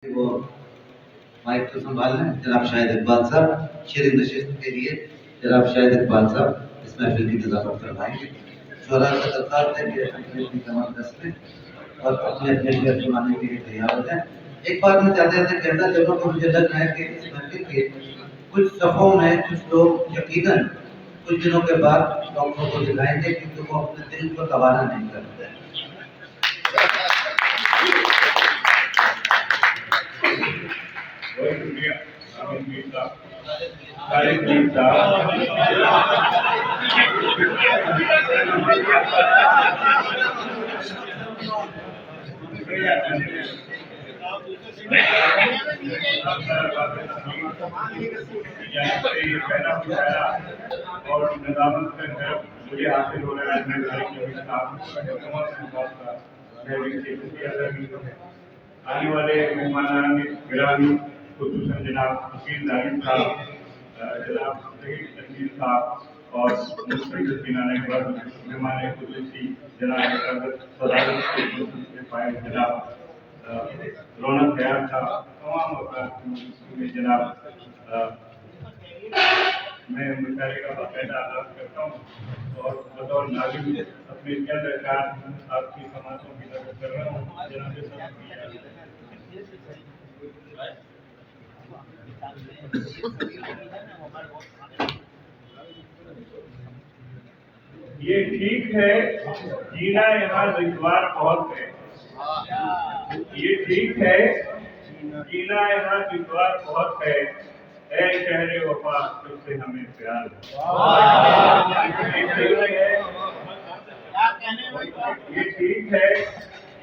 वो माइक को संभाल लें। जनाब शाहिद इकबाल साहब शेर नशिस्त के लिए जनाब शाहिद इकबाल साहब इस महफिल की नज़ाकत फरमाएंगे। शोरा से दरख्वास्त है कि अपनी अपनी कमर कस लें और अपने अपने शेर सुनाने के लिए तैयार हो जाएं। एक बार मैं जाते जाते कहना चाहूँगा कि मुझे लग रहा है कि इस महफिल के कुछ सफ़ों में कुछ लोग यकीनन कुछ दिनों के बाद डॉक्टरों को दिखाएंगे क्योंकि वो अपने दिल को तबाना नहीं करते। और निजामत से है मुझे हासिल हो रहा है आने वाले मेहमान गिरामी खुसूसन जनाब वकील नारिम साहब, जनाब शहीद तंजीर साहब और मेहमान खुसूसी जनाब सदारत के पाए जनाब रौनक तैयार था, तमाम में जनाब मैं मुशायरे का बाकायदा आगाज करता हूँ और बतौर नाज़िम अपने चंद अशआर आपकी समातों की तरफ कर रहा हूँ। जनाब ये ठीक है जीना यहाँ दुश्वार बहुत है, ये ठीक है जीना यहाँ दुश्वार बहुत है, ऐ शहरे वफा तुझसे हमें प्यार ये ठीक है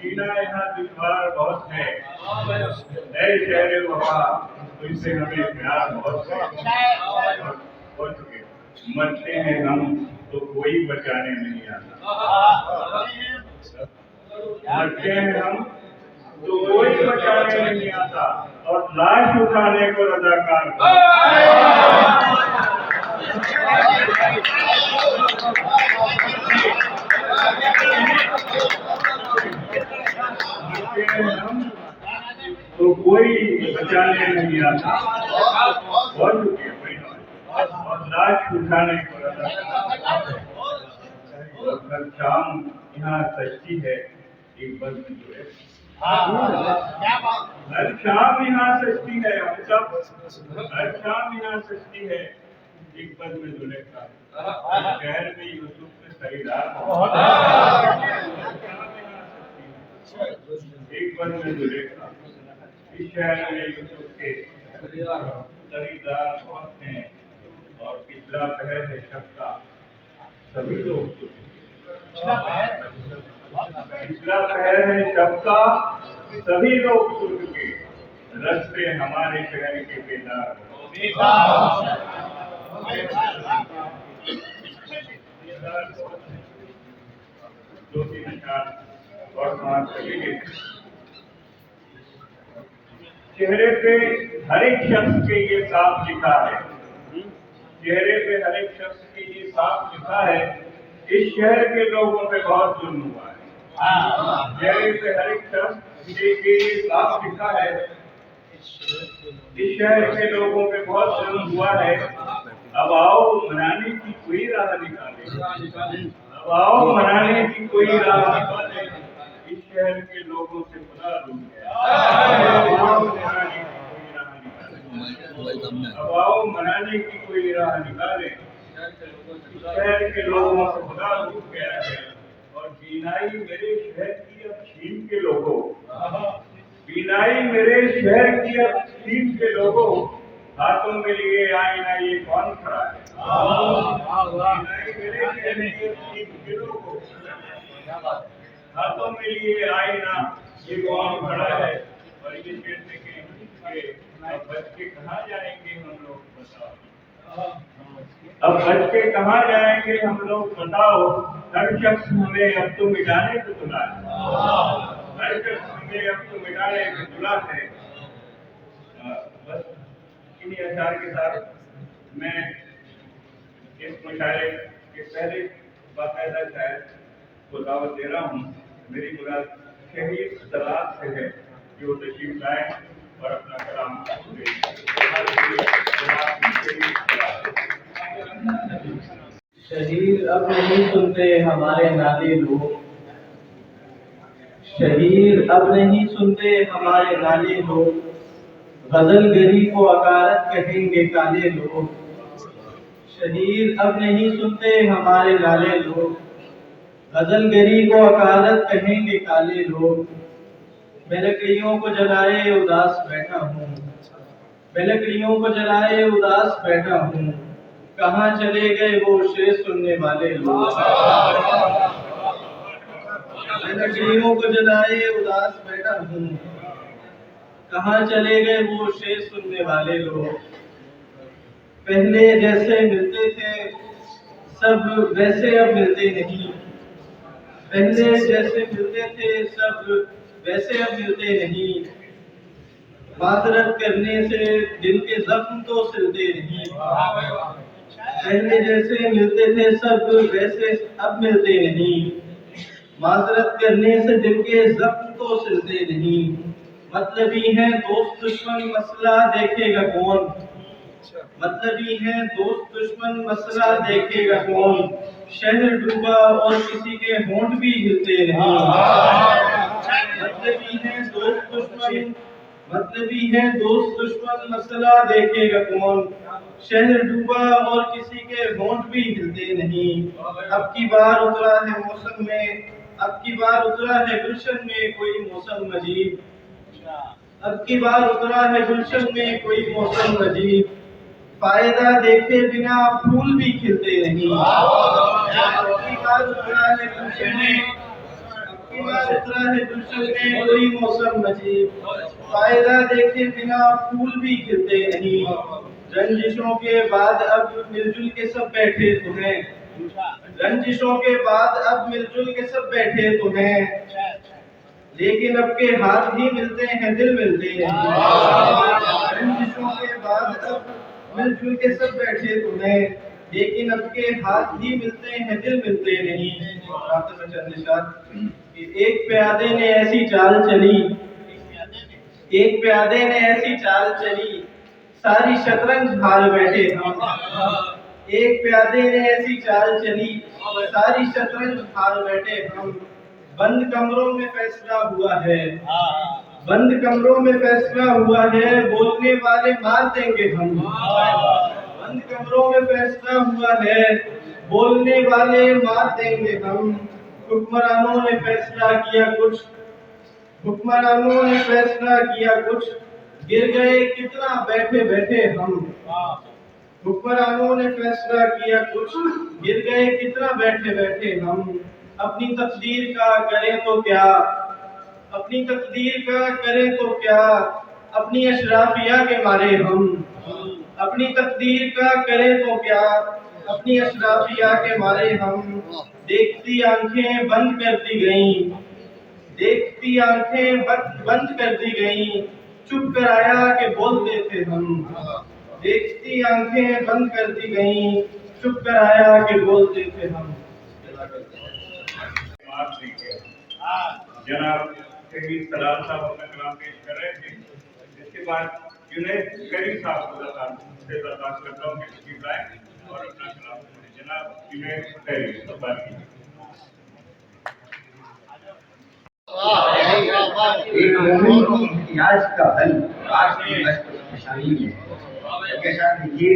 जीना यहाँ दुश्वार बहुत है, ऐ शहरे वफा तुझसे हमें प्यार बहुत है। मरते हैं हम तो कोई बचाने नहीं आता, मरते हैं हम तो कोई बचाने नहीं आता और लाश उठाने को रजाकार हम तो कोई बचाने नहीं आता और लाश उठाने को रजाकार। और शाम यहाँ सच्ची है एक बंद जो है, हर शाम यहाँ सस्ती है, हम सब हर शाम यहाँ सस्ती है एक पद में जुलेखा, शहर में यूसुफ से खरीदार एक पद में जुलेखा, इस शहर में यूसुफ के खरीदार बहुत हैं और पिछला पहर है सबका सभी लोग पिछला पहर है सबका सभी लोग सुन के रस्ते हमारे शहर के बेदार दो तीन अशआर और समाज करेंगे। चेहरे पे हर एक शख्स के ये साफ लिखा है, चेहरे पे हर एक शख्स के ये साफ लिखा है, इस शहर के लोगों पे बहुत जुल्म हुआ है। चेहरे पे हर एक शख्स के ये साफ लिखा है, इस शहर के लोगों पे बहुत जुल्म हुआ है। अब आओ मनाने की कोई राह निकाले, अब आओ मनाने की कोई राह निकाले, इस शहर के लोगों से खुदा रूठ गया। अब आओ मनाने की कोई राह निकाले, शहर के लोगों से खुदा रूठ गया है। और बीनाई मेरे शहर की अब छीन के लोगों, बीनाई मेरे शहर की अब छीन के लोगों, हाथों में लिए आईना ये कौन खड़ा है। बीनाई मेरे शहर की अब छीन के लोगों, हाथों में लिए आईना ये कौन खड़ा है। और ये कहते कि अब बच के कहाँ जाएंगे हम लोग बताओ, अब बच के कहाँ जाएंगे हम लोग बताओ। हर शख्स हमें अब तो मिटाने को तुला है, हर शख्स हमें अब तो मिटाने को तुला है। बस इन्हीं अशआर के साथ मैं इस मुशायरे के पहले बाकायदा शायर को दावत दे रहा हूँ। मेरी मुराद शहीद सलाद से है जो तशरीफ लाए شہیر اب نہیں سنتے ہمارے نالے لوگ، شہیر اب نہیں سنتے ہمارے نالے لوگ، غزل گری کو عقارت کہیں گے کالے لوگ، شہیر اب نہیں سنتے ہمارے نالے لوگ، غزل گری کو عقارت کہیں گے کالے لوگ، میں لکڑیوں کو جلائے اداس بیٹھا ہوں، میں لکڑیوں کو جلائے اداس بیٹھا ہوں، کہاں چلے گئے وہ شعر سننے والے لوگ، میں لکڑیوں کو جلائے اداس بیٹھا ہوں، کہاں چلے گئے وہ شعر سننے والے لوگ، پہلے جیسے ملتے تھے سب ویسے اب ملتے نہیں، پہلے جیسے ملتے تھے سب ویسے اب ملتے نہیں، معذرت کرنے سے دل کے زخم تو سلتے نہیں، پہلے جیسے ملتے تھے سب ویسے اب ملتے نہیں، معذرت کرنے سے دل کے زخم تو سلتے نہیں، مطلبی ہیں دوست دشمن مسئلہ دیکھے گا کون، مطلبی ہیں دوست دشمن مسئلہ دیکھے گا کون، شہر ڈوبا اور کسی کے ہونٹ بھی ہلتے نہیں، مطلبی ہیں دوست دشمن، مطلبی ہیں دوست دشمن مسئلہ دیکھے گا کون، شہر ڈوبا اور کسی کے ہونٹ بھی ہلتے نہیں، اب کی بار اترا ہے موسم میں، اب کی بار اترا ہے گلشن میں کوئی موسم عجیب، اب کی بار اترا ہے گلشن میں کوئی موسم عجیب، فائدہ دیکھے بنا پھول بھی کھلتے نہیں، اب کی بار اترا ہے گلشن میں، اب کی بار اترا ہے گلشن میں کوئی موسم عجیب، فائدہ دیکھے بنا پھول بھی کھلتے نہیں، رنجشوں کے بعد اب مل جل کے سب بیٹھے تو ہیں، رنجشوں کے بعد اب مل جل کے سب بیٹھے تو ہیں، لیکن اب کے ہاتھ ہی ملتے ہیں دل ملتے ہیں، رنجشوں کے بعد اب مل جل کے سب بیٹھے تو ہیں، لیکن اب کے ہاتھ ہی ملتے ہیں دل ملتے نہیں، آخر میں چند اشارات کہ ایک پیادے نے ایسی چال چلی، ایک پیادے نے ایسی چال چلی، ساری شطرنج ہار بیٹھے ہم، ایک پیادے نے ایسی چال چلی، ساری شطرنج ہار بیٹھے ہم، بند کمروں میں فیصلہ ہوا ہے، بند کمروں میں فیصلہ ہوا ہے، بولنے والے مار دیں گے ہم، بند کمروں میں فیصلہ ہوا ہے، بولنے والے مار دیں گے ہم، حکمرانوں نے فیصلہ کیا کچھ، حکمرانوں نے فیصلہ کیا کچھ، گر گئے کتنا بیٹھے بیٹھے ہم، حکمرانوں نے فیصلہ کیا کچھ، گر گئے کتنا بیٹھے بیٹھے ہم، اپنی تقدیر کا کریں تو کیا، اپنی تقدیر کا کریں تو کیا، اپنی اشرافیہ کے مارے ہم، اپنی تقدیر کا کریں تو کیا، اپنی اشرافیہ کے مارے ہم، دیکھتی آنکھیں بند کر دی گئیں، دیکھتی آنکھیں بند کر دی گئیں، چپ کر آیا کہ بولتے تھے ہم، دیکھتی آنکھیں بند کر دی گئیں، چپ کر آیا کہ بولتے تھے ہم۔ جناب شہید سلال صاحب اپنا کلام پیش کر رہے تھے، اس کے بعد جنید کریم صاحب کو سے درخواست کرتا ہوں کہ تشریف لائیں اور اپنا کلام سنیں۔ جناب جنید کریم بات کیجیے۔ ایک مومن کی احتیاج کا حل آج کی نشانی میں ہے۔ کیسا دیکھیے،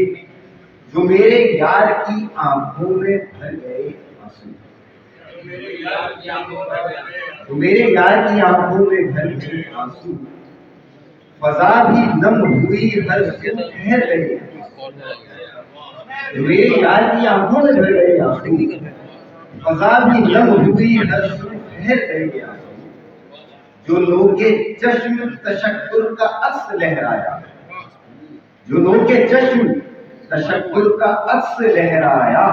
جو میرے یار کی آنکھوں میں بھر گئے آنسو، جو میرے یار کی آنکھوں میں بھر گئے آنسو، فضا بھی نم ہوئی ہر سن ٹھہر گئے، جو میرے یار کی آنکھوں میں بھر گئے آنسو، فضا بھی نم ہوئی ہر سن ٹھہر گئے آنسو، جو نوک چشم تشکر کا عکس لہرایا، جو نوک چشم تشکر کا عکس لہرایا،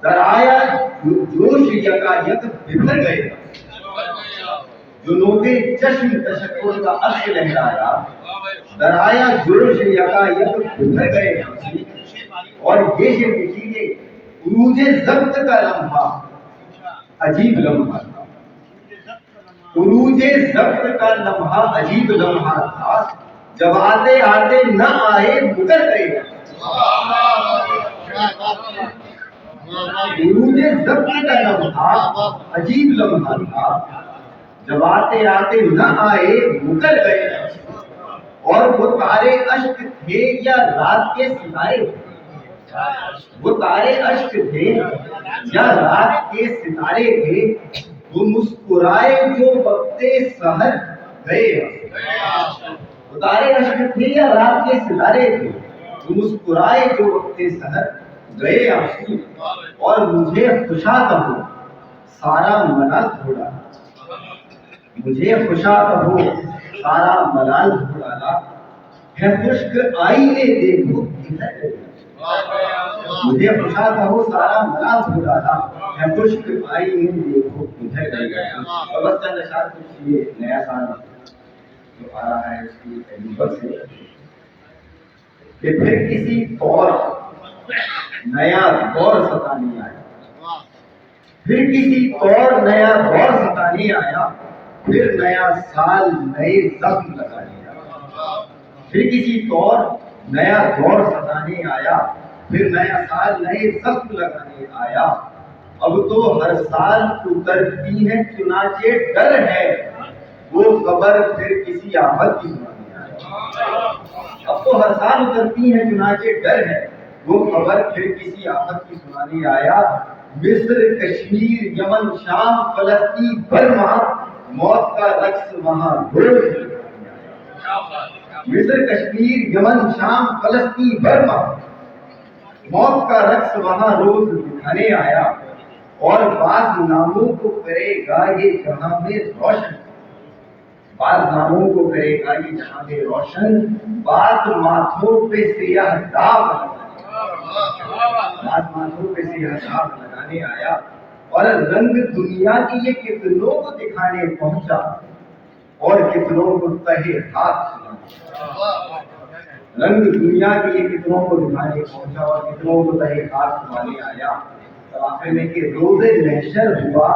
درایا جوش یکا یک بکھر گئے، جو نوک چشم تشکر کا عکس لہرایا، درایا جوش یکا یک بکھر گئے، اور یہ شعر دیکھیے، عروج ضبط کا لمحہ عجیب لمحہ تھا، عروج ضبط کا لمحہ عجیب لمحہ تھا، جب آتے آتے نہ آئے مکر گئے، عروج ضبط کا لمحہ عجیب لمحہ تھا، جب آتے آتے نہ آئے مکر گئے، اور وہ تارے اشک تھے یا رات کے ستارے تھے، وہ تارے اشک تھے یا رات کے ستارے تھے، وہ مسکرائے جو وقت سحر گئے، وہ تارے اشک تھے یا رات کے ستارے تھے، وہ مسکرائے جو وقت سحر گئے آنسو، اور مجھے خوشا کہو سارا ملال دھو ڈالا، مجھے خوشا کہو سارا ملال دھو ڈالا، ہے خشک آئینے دیکھو کدھر گیا، مجھے خوشا کہو سارا ملال دھو ڈالا، ہے خشک آئینے دیکھو کدھر گیا۔ اور بس چند اشعار کچھ یہ نیا سال جو آ رہا ہے اس کی پہلی بس ہے کہ پھر کسی اور نیا دور ستانے آیا، پھر کسی اور نیا دور ستانے آیا، پھر نیا سال نئے زخم لگانے آیا، پھر کسی اور نیا دور ستانے آیا، پھر نیا سال نئے زخم لگانے آیا، اب تو ہر سال اترتی ہے چنانچہ ڈر ہے وہ خبر پھر کسی آفت کی سنانے آیا، اب تو ہر سال اترتی ہے چنانچہ ڈر ہے وہ خبر پھر کسی آفت کی سنانے آیا، مصر کشمیر یمن شام فلسطین برما موت کا رقص وہاں روز دکھانے آیا، مصر کشمیر یمن شام فلسطین برما موت کا رقص وہاں روز دکھانے آیا، اور بعض ناموں کو کرے گا یہ جہاں میں روشن، بعض ناموں کو کرے گا یہ جہاں میں روشن، بعض ماتھوں پہ سیاہ داغ بعض ماتھوں پہ سیاہ داغ لگانے آیا، اور رنگ دنیا کی یہ کتنوں کو دکھانے پہنچا اور کتنوں کو تہے ہاتھ سنانے، رنگ دنیا کی یہ کتنوں کو دکھانے پہنچا اور کتنوں کو تہے ہاتھ سنانے آیا، اور آخر میں کہ روز محشر ہوا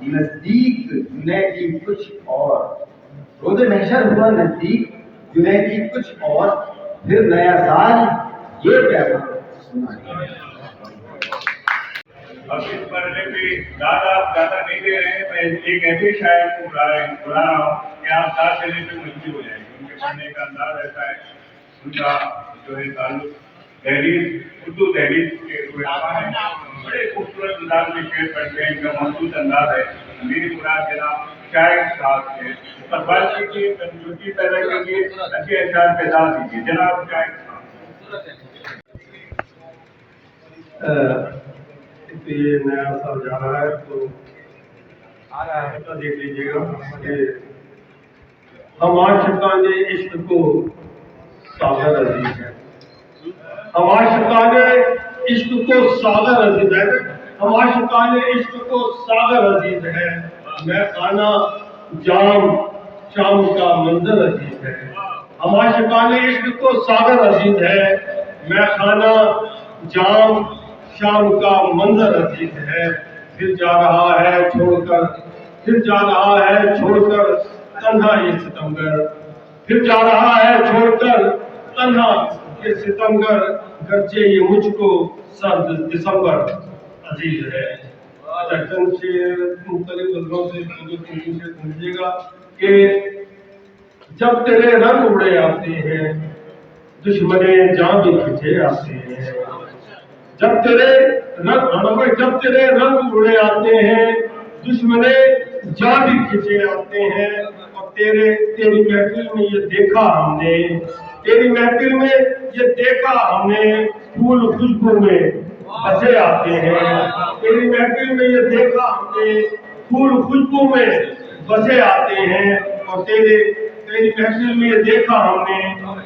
نزدیک جنیدی کچھ اور، روز محشر ہوا نزدیک جنیدی کچھ اور، پھر نیا سال یہ پیغام سنانے۔ اب اس مرحلے پہ زیادہ نہیں دے رہے ہیں، میں ایک ایسے شاعر کو بلا رہا ہوں کہ آپ ساتھ دینے پہ مجبور ہو جائیں گے، ان کے پڑھنے کا انداز ایسا ہے، ان کا جو ہے تعلق تحریر اردو تحریر کے ہے، بڑے خوبصورت انداز میں شعر پڑھتے ہیں، ان کا مخصوص انداز ہے، میری مراد جناب شاعر صاحب سے استقبال کیجیے، تندرستی پیدا کیجیے، اچھے اشعار پیدا کیجیے، جناب شاعر صاحب۔ یہ نیا سال جا رہا ہے تو دیکھ لیجیے گا کہ ہم عاشقان عشق کو ساغر عزیز ہے، ہم عاشقان عشق کو ساغر عزیز ہے، ہم عاشقان عشق کو ساغر عزیز ہے، میں خانہ جام شام کا منظر عزیز ہے، ہم عاشقان عشق کو ساغر عزیز ہے، میں خانہ جام شام کا منظر عزیز ہے، پھر جا رہا ہے چھوڑ کر، پھر جا رہا ہے چھوڑ کر تنہا یہ ستمگر، پھر جا رہا ہے چھوڑ کر تنہا یہ ستمگر، گرچہ یہ مجھ کو سرد دسمبر عزیز ہے۔ چند سے مختلف نظروں سے سمجھیے گا کہ جب تیرے رنگ اڑے آتے ہیں دشمنے جاں بھی کھچے آتے ہیں، جب تیرے رنگ اڑے آتے ہیں دشمنے جاں بھی کھچے آتے ہیں، اور تیری محفل میں یہ دیکھا ہم نے، تیری محفل میں یہ دیکھا ہم نے، پھول خوشبو میں بسے آتے ہیں، تیری محفل میں یہ دیکھا ہم نے، پھول خوشبو میں بسے آتے ہیں، اور تیری محفل میں یہ دیکھا ہم نے،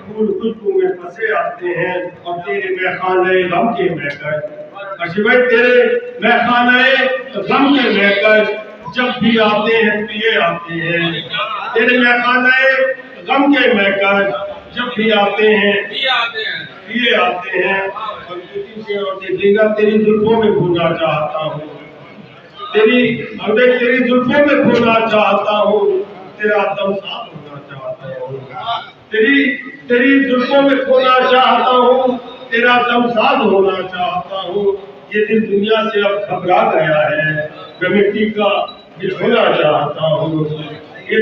پھول خوشبو میں بسے آتے ہیں، اور تیرے میخانے غم کے مہکش، اشبت تیرے میخانے غم کے مہکش جب بھی آتے ہیں پیے آتے ہیں، تیرے میخانے غم کے مہکش جب بھی آتے ہیں پیے آتے ہیں، اور دیکھیے گا تیری زلفوں میں کھونا چاہتا ہوں، تیری زلفوں میں کھونا چاہتا ہوں، تیرا دم ساتھ ہونا چاہتا ہوں، تیری زلفوں میں کھونا چاہتا ہوں، تیرا دم ساتھ ہونا چاہتا ہوں، یہ دل دنیا سے اب گھبرا گیا ہے، میں مٹی کا بچھونا چاہتا ہوں۔ یہ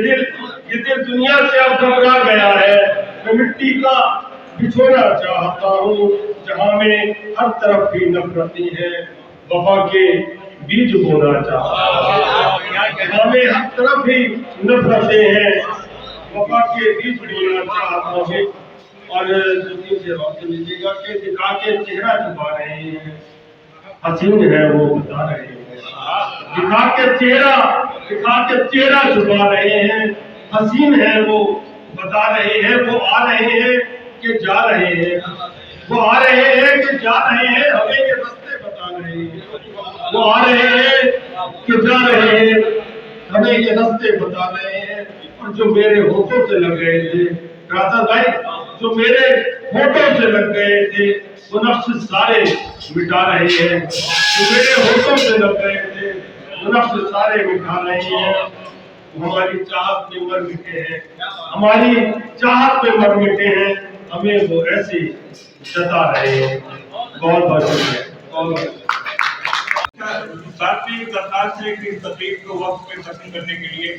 دل دنیا سے اب گھبرا گیا ہے، میں مٹی کا بچھونا چاہتا ہوں، جہاں میں ہر طرف ہی نفرتی ہے، وفا کے بیج بونا چاہتا ہوں۔ جہاں میں ہر طرف ہی نفرتیں ہیں، وفا کے بیج بونا چاہتا ہوں۔ اور زمین سے وقت ملے گا کہ دکھا کے چہرہ چھپا رہے ہیں، حسین ہے وہ بتا رہے ہیں، دکھا کے چہرہ چھپا رہے ہیں، حسین ہے وہ بتا رہے ہیں، وہ آ رہے ہیں کہ جا رہے ہیں، وہ آ رہے ہیں کہ جا رہے ہیں، ہمیں یہ راستے بتا رہے ہیں، وہ آ رہے ہیں کہ جا رہے ہیں، ہمیں یہ راستے بتا رہے ہیں۔ اور جو میرے ہونٹوں سے لگ گئے تھے راتا بھائی، جو میرے ہونٹوں سے لگ گئے تھے وہ نقش سارے مٹا رہے ہیں، جو میرے ہونٹوں سے لگ گئے تھے وہ نقش سارے مٹا رہے ہیں۔ ہماری چاہت پہ مر مٹے ہیں، ہماری چاہت پہ مر مٹے ہیں، ہمیں وہ ایسے جتا رہے ہیں۔ بہت بہت شکریہ۔ ساتویں درخواست ہے کہ اس تقریب کو وقت پہ ختم کرنے کے لیے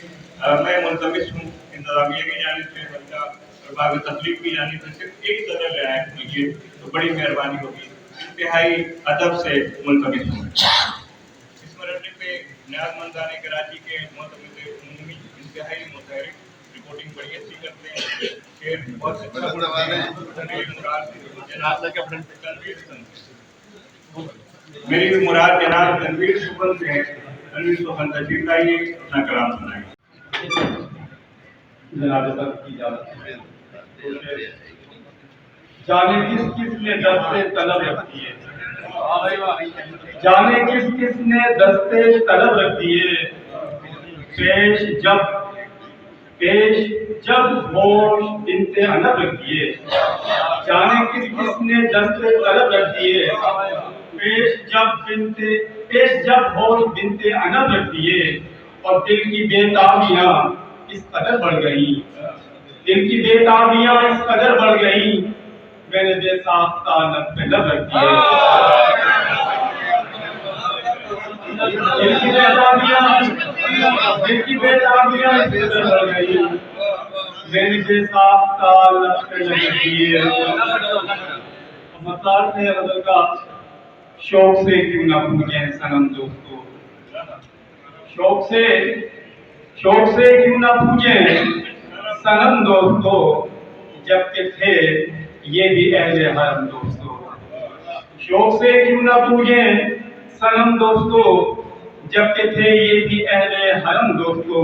میں ملتمس ہوں انتظامیہ کی جانب سے، بلکہ باب تقریب کی جانب سے صرف ایک صدر رعایت کیجیے تو بڑی مہربانی ہوگی، انتہائی ادب سے ملتمس ہوں۔ اس مرحلے پہ نیاز مندان کراچی کے معتمد عمومی انتہائی متحرک رپورٹنگ بڑی اچھی کرتے ہیں، شعر بہت اچھا پڑھتے ہیں، میری مراد جناب تنویر سخن سے ہے۔ تنویر سخن تشریف لائیے، اپنا کلام سنائیے۔ جناب سب کی جانے کس کس نے دستے طلب رکھ دیے، جانے کس کس نے دستے طلب رکھ دیے، پیش جب ہوش بنتے انب رکھ دیے، جانے کس کس نے دستے طلب رکھ دیے، پیش جب ہوش بنتے انب رکھ دیے، اور دل کی بےتابیاں اس قدر بڑھ گئی، دل کی بےتابیاں اس قدر بڑھ گئی، میں نے بے ساختہ لب پہ لب رکھ دیے، دل کی بےتابیاں اس قدر بڑھ گئی، میں نے بے ساختہ لب پہ لب رکھ دیے۔ مسار سے غزل کا شوق سے کیوں نہ پوجیں صنم دوستو، شوق سے کیوں نہ پوجیں صنم دوستو، جب کہ تھے یہ بھی اہل حرم دوستو، شوق سے کیوں نہ پوجیں صنم دوستو، جب کہ تھے یہ بھی اہل حرم دوستو،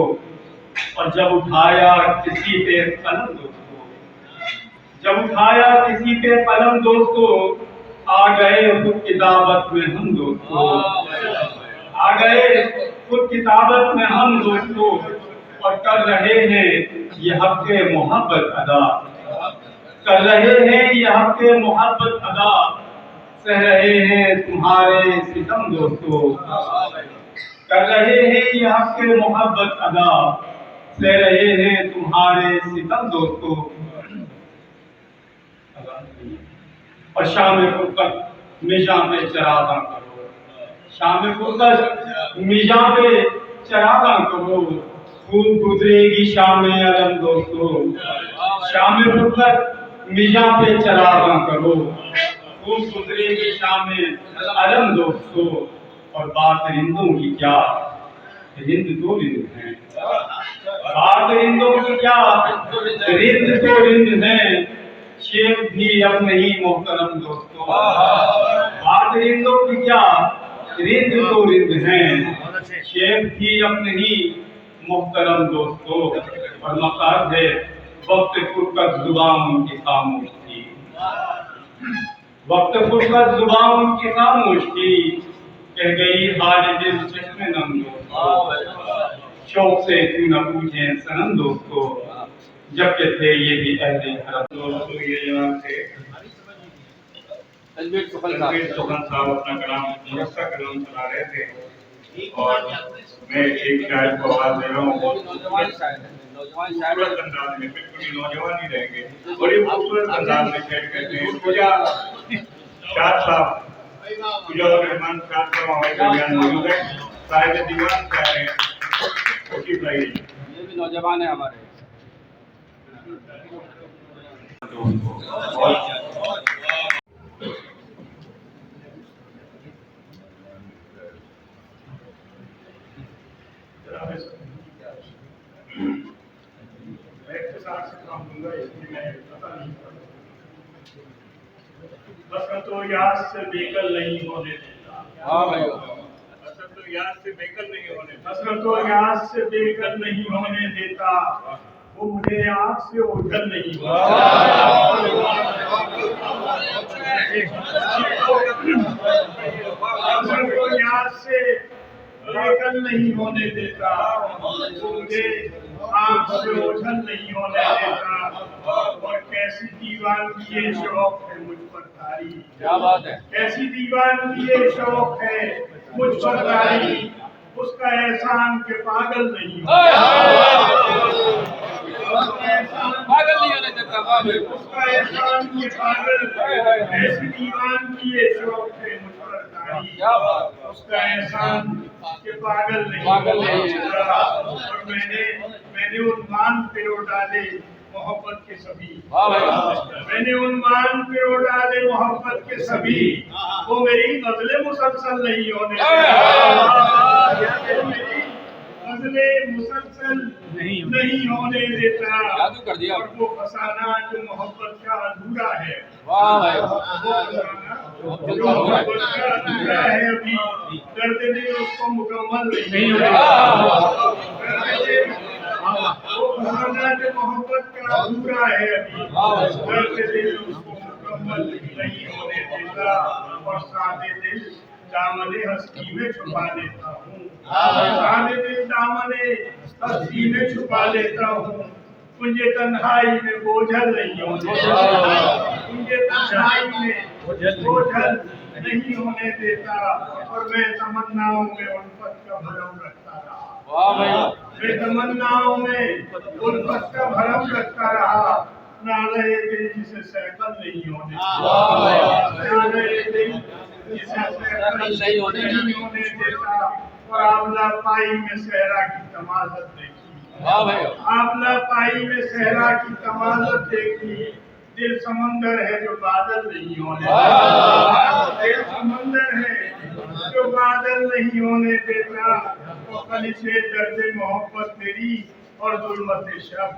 اور جب اٹھایا کسی پہ قلم دوستو، جب اٹھایا کسی پہ قلم دوستو، آ گئے خود کتابت میں ہم دوستو، آ گئے خود کتابت میں ہم دوستو، اور کر رہے ہیں یہ حق محبت ادا، کر رہے ہیں یہ حق محبت ادا، سہ رہے ہیں تمہارے ستم دوستو، کر رہے ہیں یہ حق محبت ادا، سہ رہے ہیں تمہارے ستم دوستو۔ اور شام فرقت میزاں پہ چراغاں کرو، شام فرقت میزاں پہ چراغاں کرو، خوب گزرے گی شام علم دوستو، شام فرقت میزاں پہ چراغاں کرو، خوب گزرے گی شام علم دوستو، اور بات رندوں کی کیا رند تو رند ہیں، بات رندوں کی کیا رند تو رند ہیں، شیخ بھی اب نہیں محترم دوستو، بات رندوں کی کیا رند تو رند ہیں، شیخ بھی اب نہیں محترم دوستو، اور مقصد ہے وقت فرقت زبان ان کی خاموش تھی، وقت فرقت زبان ان کی خاموش تھی، کہہ گئی حال دل چشم نم دوستو، شوق سے کیوں نہ پوچھیں صنم دوستو، جب کہ تھے یہ بھی اہل حرم دوستو۔ یہ جناب تھے تنویر سخن صاحب اپنا کلام مرصع کلام سنا رہے تھے، اور میں ایک شاعر کو آواز دے رہا ہوں، بہت خوبصورت انداز میں، بالکل ہی نوجوان ہی رہیں گے، بڑی خوبصورت انداز میں شعر کہتے ہیں۔ پوجا شاد صاحب मुजफ्फर रहमान साहब का हमारे दरमियान मौजूद है। साहिब दीवान कह रहे हैं, तशरीफ लाइए। ये भी नौजवान है हमारे। मैं इख्तिसार से काम दूंगा, इसलिए मैं पता नहीं करूंगा। बस तो याद से बेकल नहीं होने देता। हाँ भाई, असल तो याद से बेकल नहीं होने देता। असल तो याद से बेकल नहीं होने देता, वो मुझे आँख से ओझल नहीं असल तो याद से बेकल नहीं होने देता, वो मुझे आँख से ओझल नहीं होने देता। और कैसी दीवान की ये शौक है मुझ पर तारी, क्या बात है। कैसी दीवान की ये शौक है मुझ पर तारी, उसका एहसान के पागल नहीं पागल नहीं होने देता। वाह भाई, उसका एहसान के पागल, ऐसी दीवान की ये शौक है मुझ पर तारी, क्या बात है। उसका एहसान के पागल नहीं होता। और मैंने उन्मान पिरो डाले मोहब्बत के सभी। वाह भाई, मैंने उन्मान पिरो डाले मोहब्बत के सभी, वो मेरी गजलें मुसलसल नहीं होने मेरी गजलें मुसलसल नहीं होने देता। जादू कर दिया। और वो फसाना जो मोहब्बत का अधूरा है, वाह भाई, वो फसाना जो मोहब्बत का अधूरा है, अभी दर्द दिल उसको मुकम्मल नहीं हुआ। वो फसाना जो मोहब्बत का अधूरा है, अभी दर्द दिल उसको मुकम्मल नहीं होने देता। और सादे दिल दामने हस्ती में छुपा लेता हूँ, सादे दिल दामने हस्ती में छुपा लेता हूँ, मुझे तन्हाई में बोझल नहीं होने देता, मुझे तन्हाई में बोझल नहीं होने देता। और मैं तमन्नाओं में उल्फत का भरम रखता रहा। वाह भाई, मैं तमन्नाओं में उल्फत का भरम रखता रहा, नाले दिल जिसे सैकल नहीं होने देता, नाले दिल जिसे सैकल नहीं होने देता। और आंवला पाई में सहरा की तमाशत देखी, वाह भाई, आंवला पाई में सहरा की तमाशत देखी, दिल समंदर है जो बादल नहीं होने देता, दिल समंदर है जो बादल नहीं होने देता। तो खलिशे दर्द मोहब्बत तेरी और जुल्मत शब,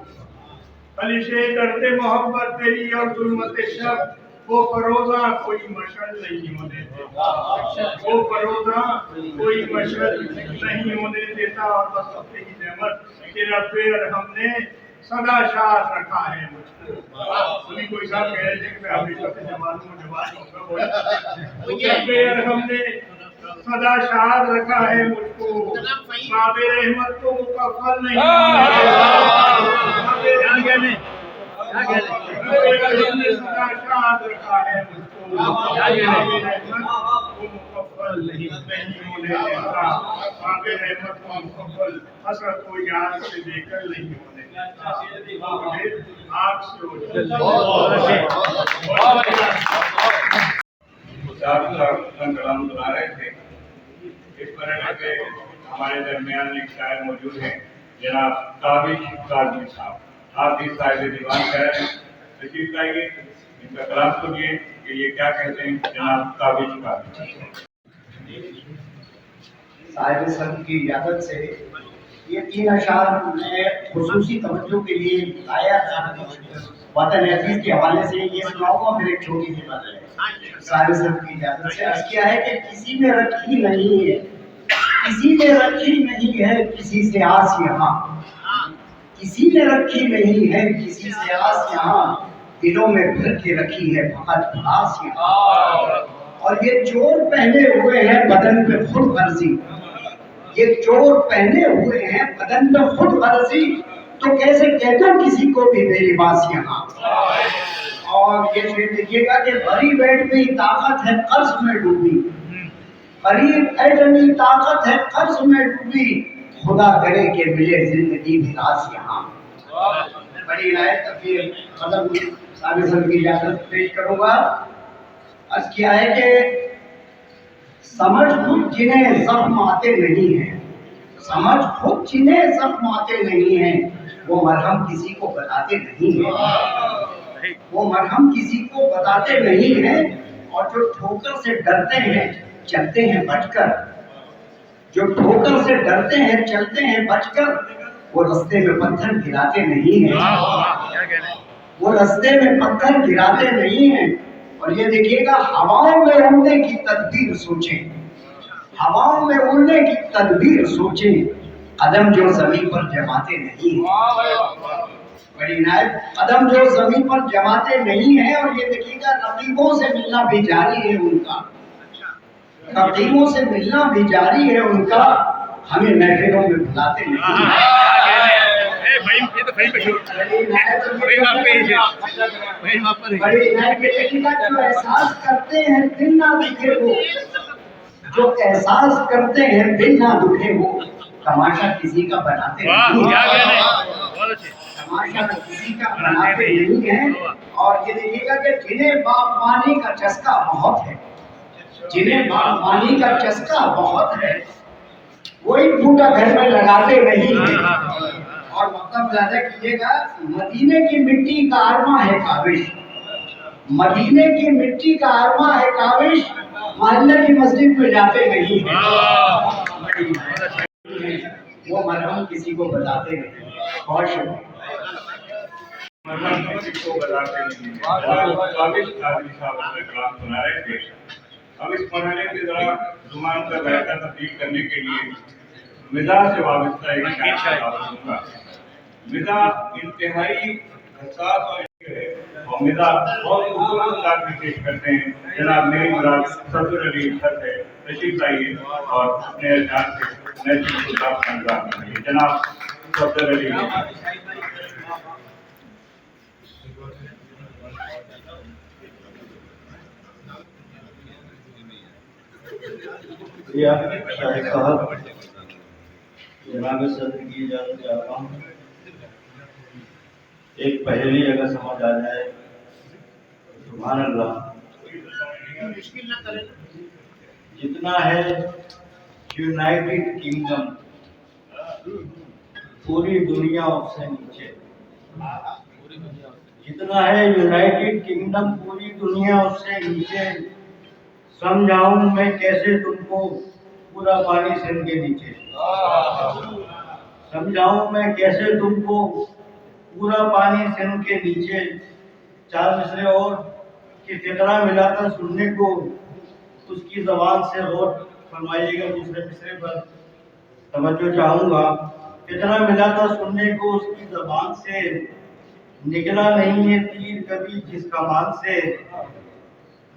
खलिशे दर्द मोहब्बत तेरी और जुल्मत शब, वो फरोजा कोई मशल नहीं होने देता, वो फरोजा कोई मशल नहीं होने देता। और बस अपने की नेमत तेरा पैर हमने सदा शाद रखा है मुझको। अभी कोई साहब कह रहे थे कि मैं हमेशा से जवान हूँ, जवान होगा, तेरा पैर हमने सदा शाद रखा है मुझको, बाबे रहमत को मुकफ्फल नहीं हमने सदा शाद रखा है मुझको, बाबे रहमत को मुकफ्फल नहीं होने देता, बाबे रहमत को मुकफ्फल हसरत को याद से लेकर नहीं होने देता, आग से कलाम सुना रहे थे। इस मरहले पे हमारे दरमियान एक शायर मौजूद है, जनाब काबिश काजमी साहब। आप भी साहिब दीवान कह रहे हैं, तशरीफ लाइए, इनका कलाम सुनिए कि ये क्या कहते हैं। जनाब काबिश काजमी साहिब सर की इजाजत से ये 3 अशार मैं खुसूसी तवज्जो के लिए आया था, वतन अजीज के हवाले से ये सुनाऊंगा। फिर एक छोटी सी बात है, साहिब सर की इजाजत से अर्ज किया है कि किसी में रखी नहीं है, किसी में रखी नहीं है किसी से आस यहाँ, किसी ने रखी नहीं है किसी से आस यहाँ, दिलों में भर के रखी है फकत आस यहाँ। और ये चोर पहने हुए हैं बदन पे खुद गर्जी, ये चोर पहने हुए हैं बदन पे खुद गर्जी, तो कैसे कहता किसी को भी बेलिबास यहाँ। और ये शेर देखिएगा कि भरी बैठ गई ताकत है कर्ज में डूबी, गरीब एटमी ताकत है कर्ज में डूबी, खुदा करे कि मिले जिंदगी भी रास यहाँ। बड़ी इनायत तफसीर मतलब साबिर सर की इजाजत पेश करूंगा। अर्ज किया है कि समझ खुद जिन्हें जख्म आते नहीं हैं, समझ खुद जिन्हें जख्म आते नहीं हैं, वो मरहम किसी को बताते नहीं हैं, वो मरहम किसी को बताते नहीं हैं। और जो ठोकर से डरते हैं चलते हैं बचकर, जो ठोकर से डरते हैं चलते हैं बचकर, वो रास्ते में पत्थर गिराते नहीं हैं, वो रास्ते में पत्थर गिराते नहीं हैं। और ये देखिएगा, हवाओं में उड़ने की तदबीर सोचें, हवाओं में उड़ने की तदबीर सोचें, कदम जो जमीन पर जमाते नहीं हैं। बड़ी नायब, कदम जो जमीन पर जमाते नहीं हैं। और ये देखिएगा, रकीबों से मिलना भी जारी है उनका, रकीबों से मिलना भी जारी है उनका, हमें महफिलों में बुलाते नहीं हैं। बड़ी नायब, ये देखिएगा, जो एहसास करते हैं दिल ना दुखे वो, जो एहसास करते हैं दिल ना दुखे वो, तमाशा किसी का बनाते नहीं हैं, तमाशा किसी का बनाते नहीं हैं। और ये देखिएगा कि जिन्हें बागबानी का चस्का बहुत है, जिन्हें बागबानी का चस्का बहुत है, वही बूटा घर में लगाते नहीं हैं। और मतलब ज्यादा कीजिएगा, मदीने की मिट्टी का आरमा है काबिश, मदीने की मिट्टी का आरमा है काबिश, मोहल्ले की मस्जिद में जाते नहीं हैं, वो मरहम किसी को बताते नहीं। बहुत शुक्रिया। मरहम किसी को बताते नहीं हैं। काबिल कादिर साहब अपने कलाम सुना रहे थे। अब इस मरहले में जरा जुबान का जायका तब्दील करने के लिए मिजा से वाबस्ता एक शायर का दूंगा। मिजा इंतहाई हसास और मिजा बहुत खूबसूरत अंदाज में पेश करते हैं। जनाब मेरी मुराद सफदर अली सर है, तशरीफ लाइए और अपने अल्फाज से नए चीज़ का अंदाज करिए। जनाब सफदर अली। शायद साहब, जनाब सदर की इजाजत चाहता हूँ। एक पहेली अगर समझ आ जाए, सुभान अल्लाह। जितना है यूनाइटेड किंगडम पूरी दुनिया उससे नीचे, जितना है यूनाइटेड किंगडम पूरी दुनिया उससे नीचे, समझाऊं मैं कैसे तुमको पूरा पानी सिर के नीचे, समझाऊं मैं कैसे तुमको पूरा पानी सिर के नीचे। चार मिसरे और कि फिक्रा मिला था सुनने को उसकी जबान से गौर फरमाइएगा। दूसरे मिसरे पर तवज्जो चाहूंगा। फिक्रा मिला था सुनने को उसकी जबान से, निकला नहीं है तीर कभी जिस कमान से,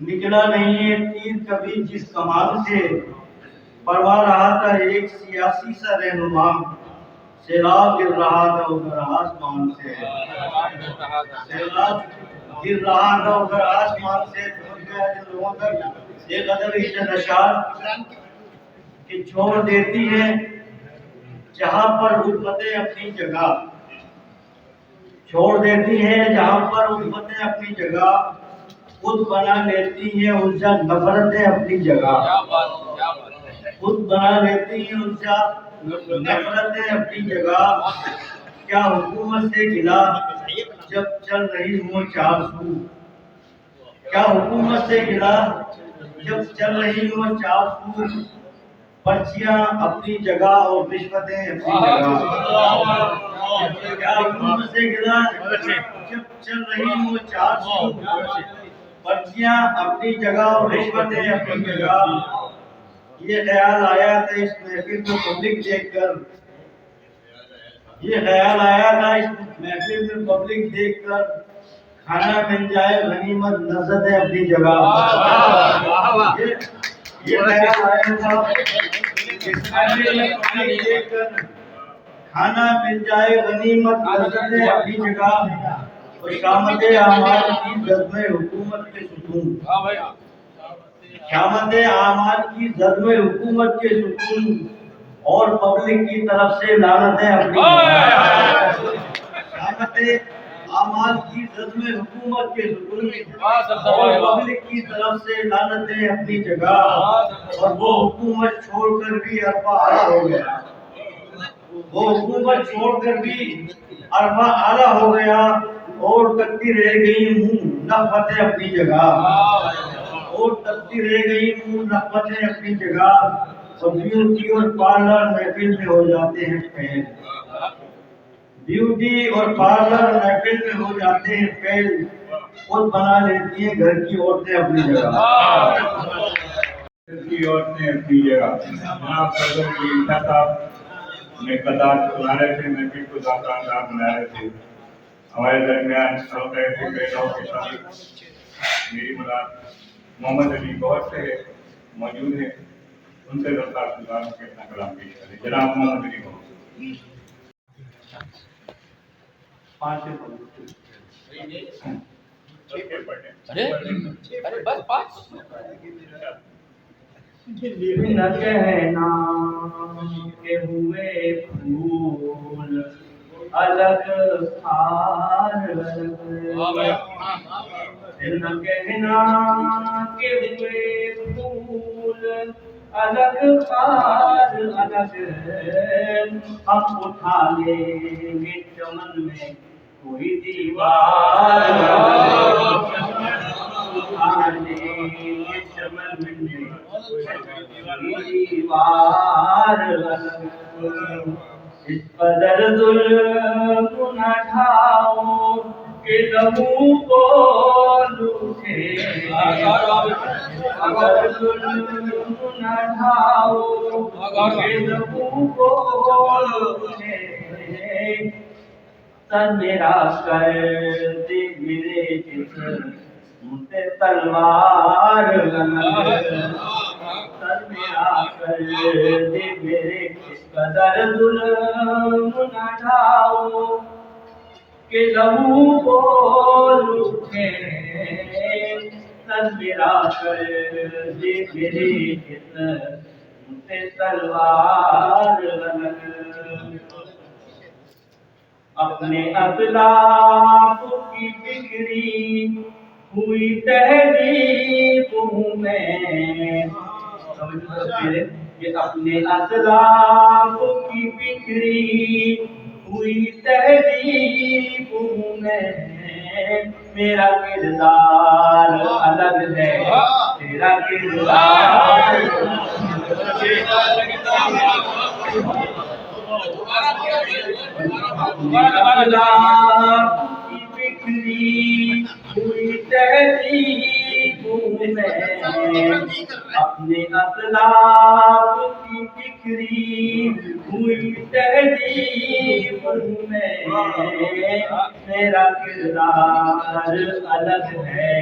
निकला नहीं है तीर कभी जिस कमान से, परवा रहा था एक सियासी सा रहनुमा, सैलाब गिर रहा था उधर आसमान से, सैलाब गिर रहा था उधर आसमान से, पहुंच गया जिन लोगों तक एक कदर ही नशार कि छोड़ देती है जहां पर उल्फतें अपनी जगह, छोड़ देती है जहां पर उल्फतें अपनी जगह, खुद बना लेती है उसका नफरतें अपनी जगह, खुद बना लेती है उसका नफरतें अपनी जगह। क्या हुकूमत से गिला जब चल रही हो 400, क्या हुकूमत से गिला जब चल रही हो 400, पर्चियां अपनी जगह और रिश्वतें अपनी जगह। क्या हुकूमत से गिला जब चल रही हो 400, पर्चियां अपनी जगह और रिश्वतें अपनी जगह। ये ख्याल आया था इस महफिल में पब्लिक देखकर, ये ख्याल आया था इस महफिल में पब्लिक देखकर, खाना मिल जाए गनीमत लज़्ज़त है अपनी जगह। ये ख्याल आया था इस महफिल में पब्लिक देखकर, खाना मिल जाए गनीमत लज़्ज़त है अपनी जगह। और शामत आमाल की ज़द में हुकूमत के सुकून, शामत आमाल की ज़द में हुकूमत के सुकून, और पब्लिक की तरफ से लानत है अपनी। शामत اعمال کی زد میں حکومت کے ظلم صلی اور اللہ علیہ پبلک کی طرف سے لعنتیں اپنی جگہ، اور وہ حکومت چھوڑ کر بھی عرفہ اعلیٰ ہو گیا، وہ حکومت چھوڑ کر بھی عرفہ اعلیٰ ہو گیا، اور تکتی رہ گئی منہ نفرتیں اپنی جگہ، اور تکتی رہ گئی منہ نفرتیں اپنی جگہ، اور بیوٹی اور پارلر محفل میں ہو جاتے ہیں فیل، بیوٹی اور پارلر محفل میں ہو جاتے ہیں فیل، خود بنا لیتی ہیں گھر کی عورتیں اپنی جگہ۔ کی عورتیں اپنی جگہ۔ جناب صدر کی عیسیٰ صاحب نے قطار چلا رہے تھے، میں بھی خود آکاندار بنا رہے تھے۔ ہمارے درمیان ہوتے تھے بیٹوں کے ساتھ میری مراد محمد علی بہت سے موجود ہیں، ان سے درخواست گزار ہوں کہ اپنا کلام پیش کریں۔ جناب محمد علی بہت ارے بس پانچ نہ کہنا کہ ہوئے پھول الگ ہار نہ کہنا کہ ہوئے پھول الگ ہار الگ، ہم اٹھا لیں گے چمن میں کوئی دیوار، اٹھا لیں گے چمن میں کوئی دیوار الگ، اس قدر ظلم نہ ڈھاؤ کہ لہو کو لوٹے، اگر ظلم نہ ڈھاؤ کہ لہو کو لوٹے، سر میرا کر دے میرے جسم پہ تلوار الگ، سر میرا کر دے میرے اس قدر ظلم نہ ڈھاؤ کہ لہو بول اٹھے، سر میرا کر دے میرے جسم پہ تلوار الگ، اپنے اخلاق کی بگڑی ہوئی تہذیب میں، کہ اپنے اخلاق کی بگڑی ہوئی تہذیب میں، میرا کردار الگ ہے، تیرا کردار اخلاق کی بگڑی ہوئی تہذیب میں، اپنے اخلاق کی بگڑی ہوئی تہذیب میں، میرا کردار الگ ہے،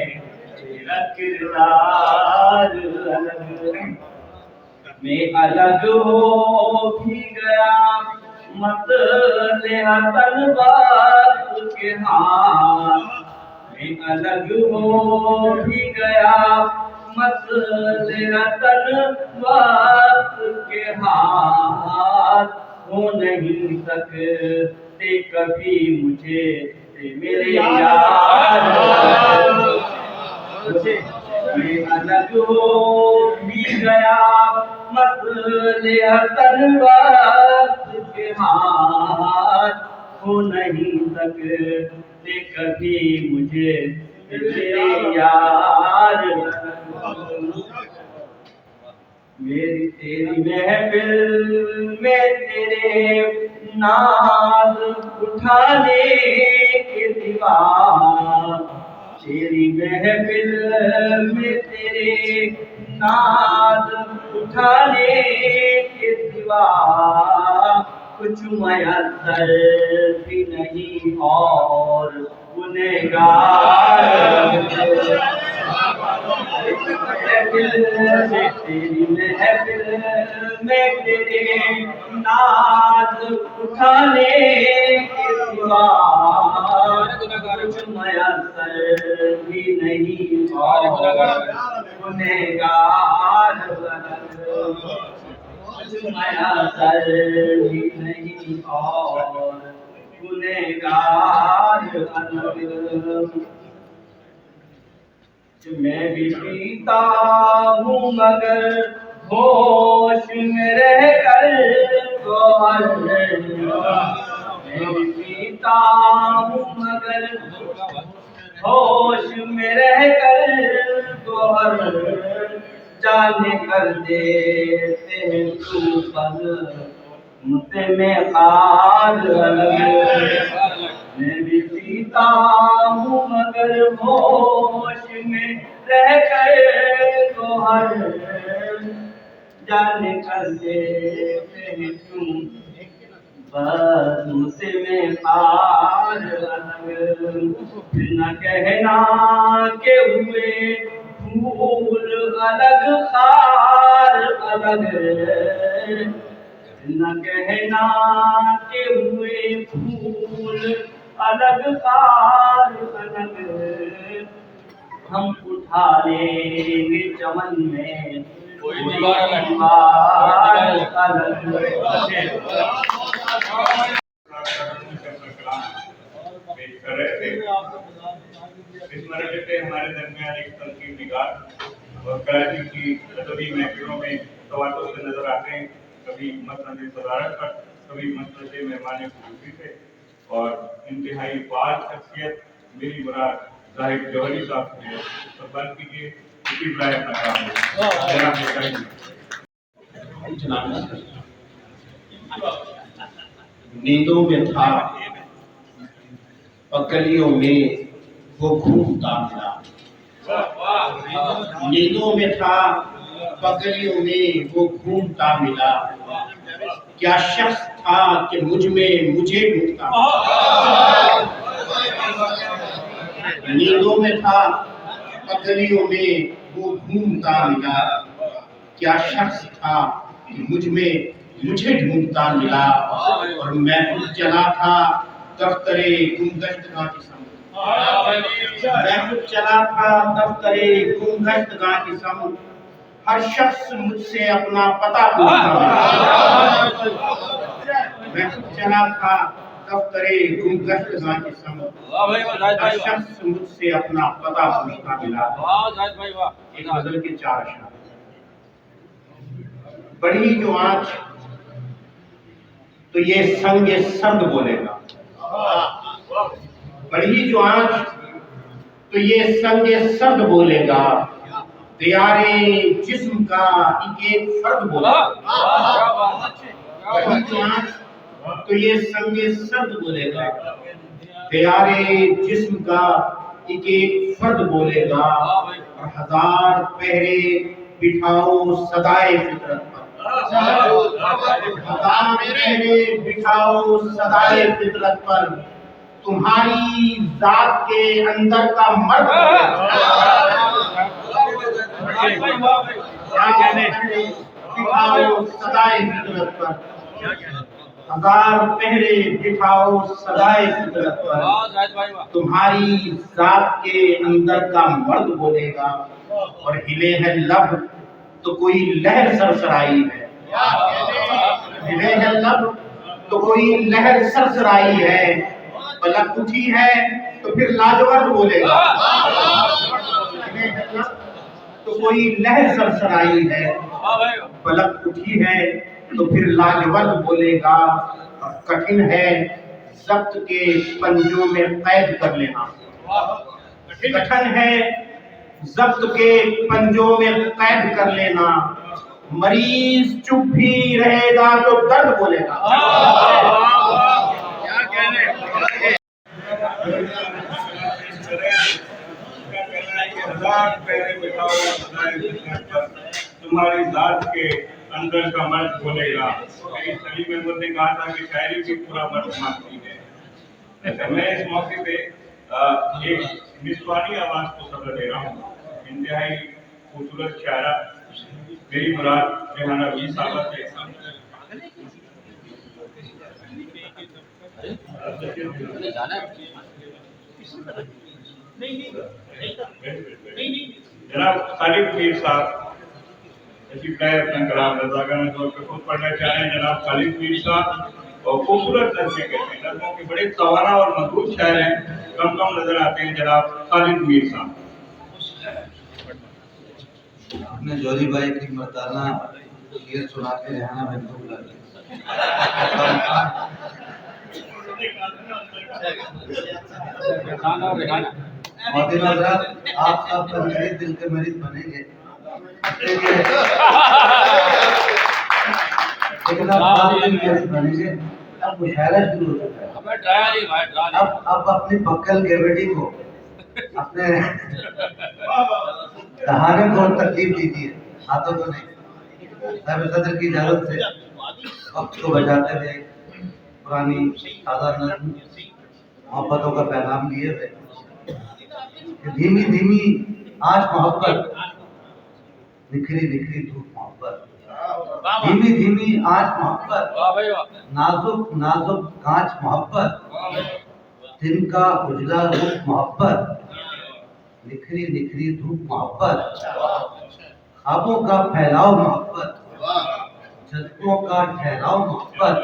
تیرا کردار الگ، میں الگ ہو بھی گیا مت لیا تلوار کے ہاتھ، میں الگ ہو بھی گیا مت لیا تلوار کے ہاتھ، ہو نہیں سکتے کبھی مجھے میرے یار، میں الگ ہو بھی گیا مت لیا تلوار کے ہاتھ، ہو نہیں سکتے کبھی مجھے میرے یار، میری تیری محفل میں تیرے ناز اٹھانے کے دیوار، تیری محفل میں تیرے ناز اٹھانے کے سوا کچھ میسر بھی نہیں اور گنہگار، تیری محفل میں تیرے ناز اٹھانے کے سوا کچھ میسر بھی نہیں اور گنہگار، کچھ میسر بھی نہیں اور गुनहगार अलग मैं भी पीता हूँ मगर होश में रह कर गौहर मैं भी पीता हूँ मगर होश में रह कर गौहर जाने कर देते हैं तू पल मुझसे में खाद अलग मैं भी पीता हूँ मगर होश में रह कर गौहर जाने कर देते हैं तुम बस मुझसे में खाद अलग न कहना के हुए फूल अलग खार अलग न कहना के हुए फूल अलग खार अलग हम उठा लेंगे चमन में कोई दीवार अलग। अलग पेश कर रहे थे। इस मरहले पे हमारे दरमियान एक तनकीद निगार और कराची की अदबी महफिलों में तवातुर से नजर आते हैं, कभी मसनद सदारत पर, कभी मसनद मेहमान खुसूसी से, और इंतहाई बात शख्सियत मेरी मुराद जाहिद जौहरी साहब से और बात कीजिए इसी बराए अपना काम है। नींदों में था पकलियों में वो घूमता मिला नींदों में था पकलियों में वो घूमता मिला क्या शख्स था कि मुझ में मुझे ढूंढता नींदों में था पकलियों में वो घूमता मिला क्या शख्स था कि मुझ में मुझे ढूंढता मिला और मैं खुद चला था दफ्तरे गुमगश्तगाह की समझ मैं खुद चला था दफ्तरे गुमगश्तगाह की समझ हर शख्स मुझसे अपना पता पूछता मैं खुद चला था दफ्तरे गुमगश्तगाह की समझ हर शख्स मुझसे अपना पता पूछता मिला। एक गजल के 4 अशआर बड़ी जो आँच तो ये संग सर्द बोलेगा बड़ी जो आँच तो ये संग सर्द बोलेगा दियारे जिस्म का एक फर्द बोलेगा बड़ी जो आँच तो ये संग सर्द बोलेगा दियारे जिस्म का एक फर्द बोलेगा और 1000 पहरे बिठाओ सदाए फितरत पर 1000 पहरे बिठाओ सदाए फितरत पर तुम्हारी जात के अंदर का मर्द बिठाओ सदाए फितरत पर 1000 पहरे बिठाओ सदाए फितरत पर तुम्हारी जात के अंदर का मर्द बोलेगा और हिले है लब तो कोई लहर सरसराई है हिले है लब तो कोई लहर सरसराई है पलक उठी है तो फिर लाजवाब बोलेगा हिले है लब तो कोई लहर सरसराई है पलक उठी है तो फिर लाजवाब बोलेगा और कठिन है जब्त के पंजों में कैद कर लेना कठिन है जब्त के पंजों में कैद कर लेना मरीज चुप भी रहेगा तो दर्द बोलेगा क्या कहने तुम्हारी जात के अंदर का मर्द बोलेगा। इस सलीम अहमद ने कहा था कि शायरी भी पूरा मर्द मानती है। मैं इस मौके पे एक निस्वानी आवाज को सब्र दे रहा हूँ। इंतहाई खूबसूरत शायरा मेरी मुराद रेहाना रफी साहबा से जनाब खालिद मीर साहब इसी प्लेयर अपना कलाम रजाकाना तौर पर खुद पढ़ना चाह रहे हैं। जनाब खालिद मीर साहब اور خوبصورت نظمیں کہتے ہیں. نظموں کے بڑے توانا اور مضبوط شاعر ہیں, کم کم نظر آتے ہیں جناب خالد میر صاحب. اپنے جوہری بھائی کی مردانہ شعر سنا کے رہنا میں دکھ لگا. ریحانہ اور ریحانہ. خواتین حضرات, آپ سب پر میرے دل کے مریض بنیں گے, لیکن اب آپ دل کے مریض بنیں گے. اب مشاعرہ شروع ہو چکا ہے. ہمیں ڈرایا نہیں بھائی, ڈرا نہیں. اب اپنی پکل گیویڈی کو اپنے دہانے کو تکلیف دیجیے, ہاتھوں کو نہیں. صاحب صدر کی اجازت سے وقت کو بچاتے ہوئے پرانی تازہ نظم محبتوں کا پیغام دیے تھے کہ دھیمی دھیمی آج محبت, نکھری نکھری دھوپ محبت, دھیمی دھیمی آج محبت, واہ بھائی واہ. نازک نازک کانچ محبت, دن کا اجلا روپ محبت, نکھری نکھری دھوپ محبت, خوابوں کا پھیلاؤ محبت, جذبوں کا ٹھہراؤ محبت,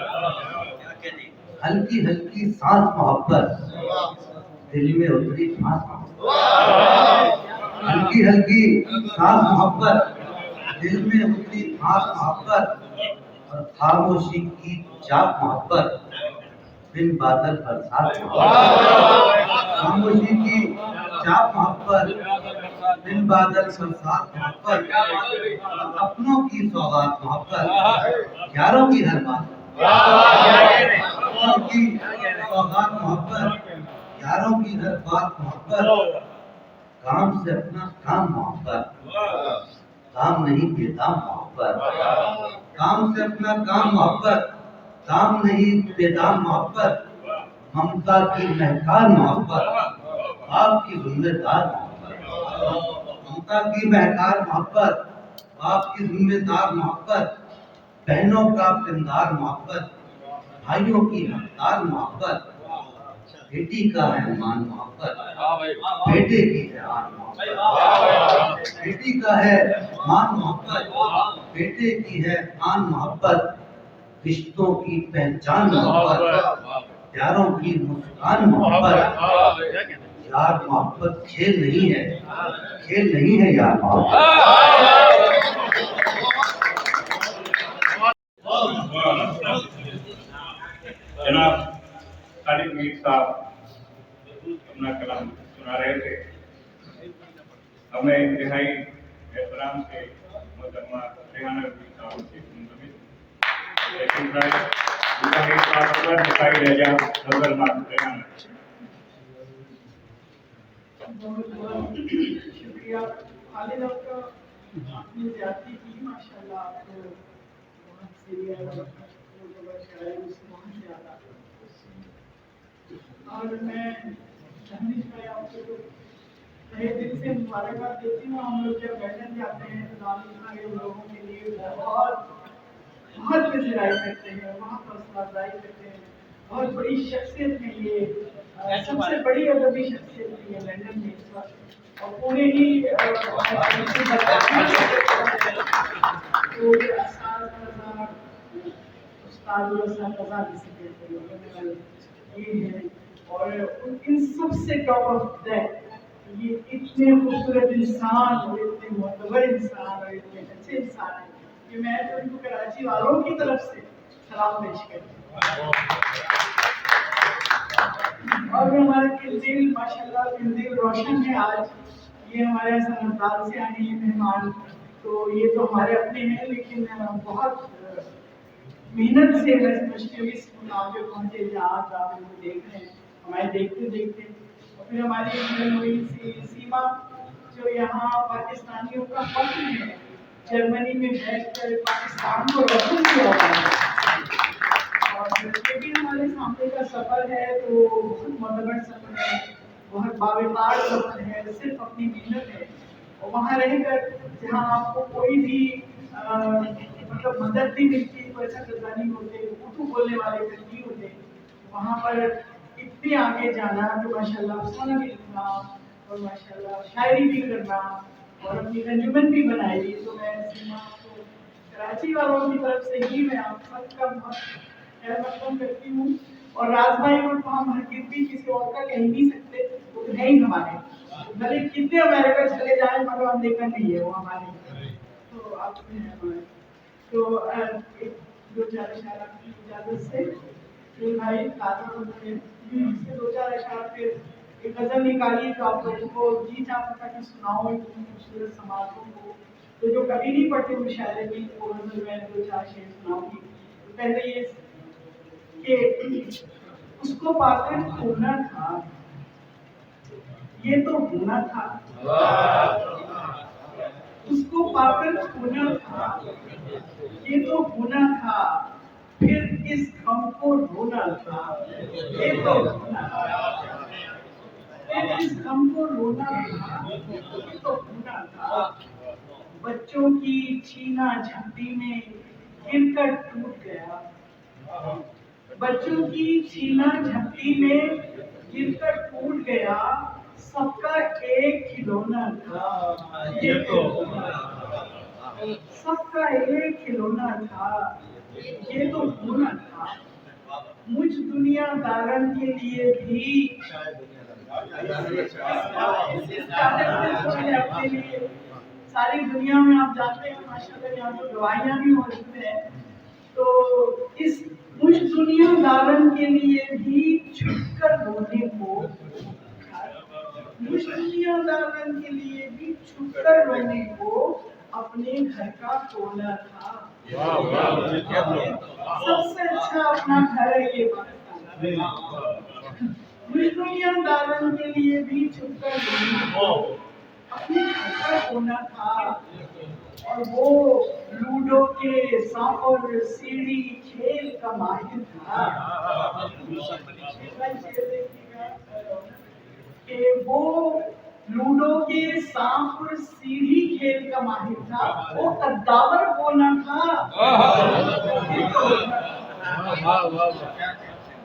ہلکی ہلکی سانس محبت, دل میں اتری پھانس محبت, ہلکی ہلکی سانس محبت, دل میں اتری پھانس محبت, اور خاموشی کی چاپ محبت, بن بادل برسات محبت, خاموشی کی چاپ محبت, بن بادل برسات محبت, اپنوں کی سوغات محبت, یاروں کی ہر بات, اپنوں کی سوغات محبت, یاروں کی ہر بات محبت, کام سے اپنا کام محبت, کام نہیں بے دام محبت, کام سے اپنا کام محبت, کام نہیں بے دام محبت, ممتا کی مہکار محبت, آپ کی ذمہ دار محبت, ممتا کی مہکار محبت, آپ کی ذمہ دار محبت, بہنوں کا پندار محبت, بھائیوں کی حقدار محبت, بیٹی کا ہے مان محبت, بیٹے کی ہے آن محبت, بیٹی کا ہے مان محبت, بیٹے کی ہے آن محبت, رشتوں کی پہچان محبت, پیاروں کی مسکان محبت, یار محبت کھیل نہیں ہے, کھیل نہیں ہے یار محبت. جناب خالد میر صاحب اپنا کلام سنا رہے تھے. ہمیں انتہائی احترام سے محترمہ ریحانہ رفیع صاحب سے منتظر, لیکن دکھائی رہ جا نظر مات ریحانہ. بہت بہت شکریہ خالد, آپ کا آپ نے زیادتی کی ماشاء اللہ. آپ کو بہت سیریل شاعری سے بہت زیادہ, اور میں دہنش بھائی آپ کو تہہ دل سے مبارکباد دیتی ہوں. ہم لوگ جب لندن جاتے ہیں تو دانشورہ کے لوگوں کے لیے بہت بہت پذیرائی کرتے ہیں, وہاں پر استادائی کرتے ہیں. بہت بڑی شخصیت ہے یہ, سب سے بڑی ادبی شخصیت ہے یہ لندن میں اس وقت, اور پورے ہی استاد الاساتذہ جسے کہتے ہیں یہ ہے. اور ان سب سے ٹاپ آف دیٹ یہ اتنے خوبصورت انسان اور اتنے معتبر انسان اور اتنے اچھے انسان ہیں کہ میں تو ان کو کراچی والوں کی طرف سے سلام پیش کرتی ہوں. اور ہمارے دل ماشاء اللہ دل روشن ہے آج. یہ ہمارے سمندار سے آئے ہیں مہمان, تو یہ تو ہمارے اپنے ہیں, لیکن بہت محنت سے میں سمجھتی ہوں اس مقام پہ پہنچے جہاں آپ ان کو دیکھ رہے ہیں. ہمارے دیکھتے دیکھتے اور پھر ہماری ہوئی سیما جو یہاں پاکستانیوں کا حق ہے جرمنی میں بیٹھ کر پاکستان کو رقم کیا ہے. اور یہ بھی ہمارے سامنے کا سفر ہے تو بہت معتبر سفر ہے, بہت باوقار سفر ہے, صرف اپنی محنت ہے. اور وہاں رہ کر جہاں آپ کو کوئی بھی مطلب مدد نہیں ملتی, کوئی ایسا قرضہ نہیں ہوتے, اردو بولنے والے نہیں ہوتے, وہاں پر اتنے آگے جانا تو ماشاء اللہ افسانہ بھی لکھنا اور ماشاء اللہ شاعری بھی کرنا اور اپنی انجمن بھی بنائی. تو میں سیما کو کراچی والوں کی طرف سے ہی میں آپ سب کا بہت खैर मकदम करती हूँ। और राज भाई को तो हम हरगिज़ भी किसी और का कह नहीं सकते, वो तो है ही हमारे, भले कितने अमेरिका चले जाए मगर अमेरिकन नहीं है वो हमारे। तो आप तो एक दो चार अशार आपकी इजाजत से फिर भाई ताजा से दो चार अशार फिर एक गजल निकालिए जो आप लोगों को जी चाहता था कि सुनाओ इतनी खूबसूरत समाजों को, तो जो कभी नहीं पढ़ते मुशायरे में वो गजल में दो चार शेर सुनाऊंगी। तो पहले ये कि उसको पाकर होना था, ये तो होना था, उसको पाकर होना था, ये तो होना था, फिर इस गम को ढोना था, ये तो होना था, फिर इस गम को रोना था, ये तो होना था। बच्चों की छीना झपटी में गिरकर टूट गया, बच्चों की छीना झपटी में गिरकर टूट गया, सबका एक खिलौना था, ये तो सबका एक खिलौना था, ये तो होना था। मुझ दुनियादारन के लिए भी अपने लिए सारी दुनिया में आप जानते हैं माशाल्लाह यहाँ तो दवाइयाँ भी मौजूद है, तो इस मुझ दुनियादारन के लिए भी छुपकर रोने को, मुझ दुनियादारन के लिए भी छुपकर रोने को अपने घर का कोना था। सबसे अच्छा अपना घर है ये बात। मुझ दुनियादारन के लिए भी छुपकर रोने को अपने घर का कोना था, और वो लूडो के सांप और सीढ़ी खेल का माहिर था। कि वो लूडो के सांप और सीढ़ी खेल का माहिर था, वो कद्दावर बोलना था,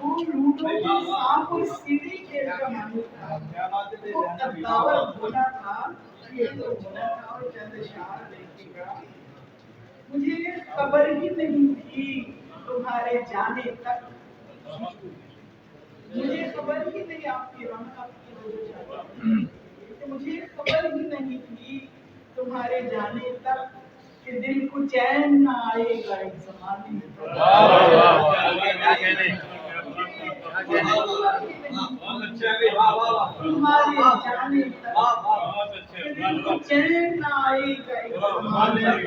वो लूडो के सांप और सीढ़ी खेल का माहिर था, वो कद्दावर बोलना था, ये तो होना था। और चंद शार देखिएगा, मुझे खबर ही नहीं थी तुम्हारे जाने तक, मुझे खबर ही नहीं आपकी रंग आपकी मुझे खबर ही नहीं थी तुम्हारे जाने तक कि दिल को चैन न आएगा एक ज़माने में। तुम्हारे जाने तक कि दिल को चैन न आएगा एक ज़माने में।